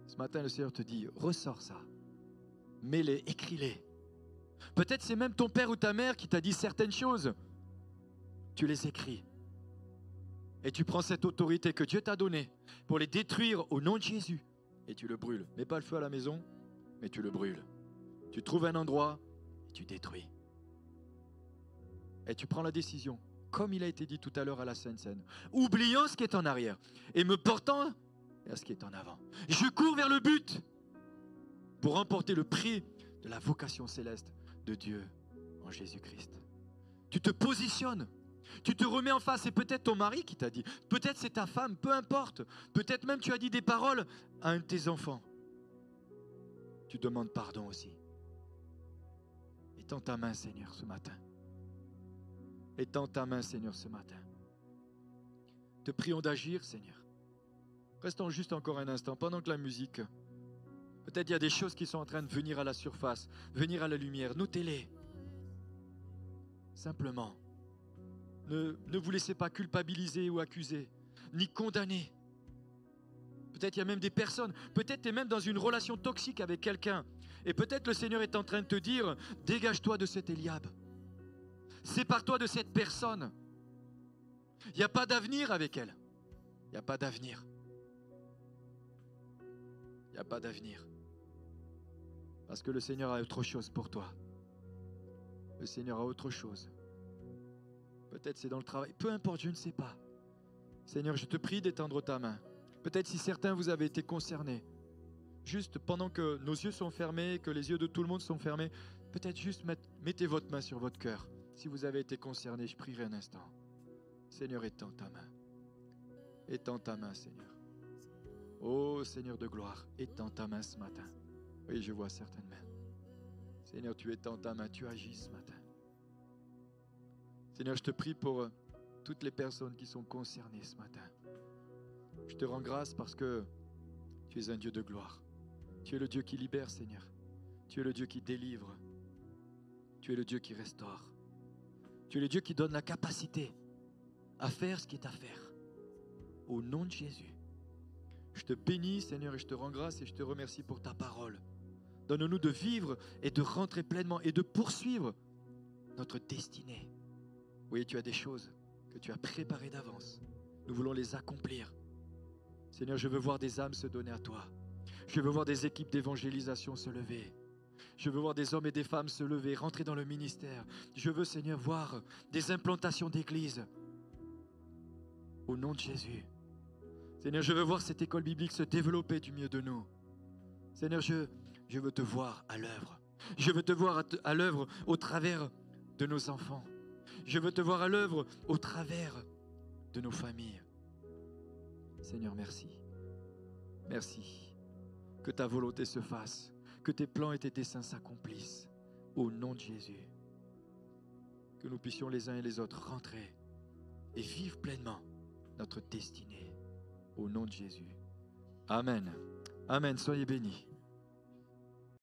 Ce matin, le Seigneur te dit, ressors ça. Mets-les, écris-les. Peut-être c'est même ton père ou ta mère qui t'a dit certaines choses. Tu les écris. Et tu prends cette autorité que Dieu t'a donnée pour les détruire au nom de Jésus. Et tu le brûles. Mets pas le feu à la maison, mais tu le brûles. Tu trouves un endroit et tu détruis. Et tu prends la décision, comme il a été dit tout à l'heure à la Sainte Seine, oubliant ce qui est en arrière et me portant vers ce qui est en avant. Je cours vers le but pour remporter le prix de la vocation céleste de Dieu en Jésus-Christ. Tu te positionnes, tu te remets en face. C'est peut-être ton mari qui t'a dit, peut-être c'est ta femme, peu importe. Peut-être même tu as dit des paroles à un de tes enfants. Tu demandes pardon aussi. Étends ta main, Seigneur, ce matin. Étends ta main, Seigneur, ce matin. Te prions d'agir, Seigneur. Restons juste encore un instant pendant que la musique... Peut-être il y a des choses qui sont en train de venir à la surface, venir à la lumière. Notez-les. Simplement. Ne vous laissez pas culpabiliser ou accuser, ni condamner. Peut-être il y a même des personnes, peut-être tu es même dans une relation toxique avec quelqu'un. Et peut-être le Seigneur est en train de te dire, dégage-toi de cet Eliab. Sépare-toi de cette personne. Il n'y a pas d'avenir avec elle. Il n'y a pas d'avenir. Il n'y a pas d'avenir. Parce que le Seigneur a autre chose pour toi. Le Seigneur a autre chose. Peut-être c'est dans le travail. Peu importe, je ne sais pas. Seigneur, je te prie d'étendre ta main. Peut-être si certains vous avez été concernés. Juste pendant que nos yeux sont fermés, que les yeux de tout le monde sont fermés, peut-être juste mettez votre main sur votre cœur. Si vous avez été concerné, je prierai un instant. Seigneur, étends ta main. Étends ta main, Seigneur. Oh Seigneur de gloire, étends ta main ce matin. Oui, je vois certaines mains. Seigneur, tu étends ta main, tu agis ce matin. Seigneur, je te prie pour toutes les personnes qui sont concernées ce matin. Je te rends grâce parce que tu es un Dieu de gloire. Tu es le Dieu qui libère, Seigneur. Tu es le Dieu qui délivre. Tu es le Dieu qui restaure. Tu es le Dieu qui donne la capacité à faire ce qui est à faire. Au nom de Jésus. Je te bénis, Seigneur, et je te rends grâce et je te remercie pour ta parole. Donne-nous de vivre et de rentrer pleinement et de poursuivre notre destinée. Oui, tu as des choses que tu as préparées d'avance. Nous voulons les accomplir. Seigneur, je veux voir des âmes se donner à toi. Je veux voir des équipes d'évangélisation se lever. Je veux voir des hommes et des femmes se lever, rentrer dans le ministère. Je veux, Seigneur, voir des implantations d'églises. Au nom de Jésus. Seigneur, je veux voir cette école biblique se développer du mieux de nous. Seigneur, je veux te voir à l'œuvre. Je veux te voir à l'œuvre au travers de nos enfants. Je veux te voir à l'œuvre au travers de nos familles. Seigneur, merci. Merci. Que ta volonté se fasse. Que tes plans et tes desseins s'accomplissent. Au nom de Jésus. Que nous puissions les uns et les autres rentrer et vivre pleinement notre destinée. Au nom de Jésus. Amen. Amen. Soyez bénis.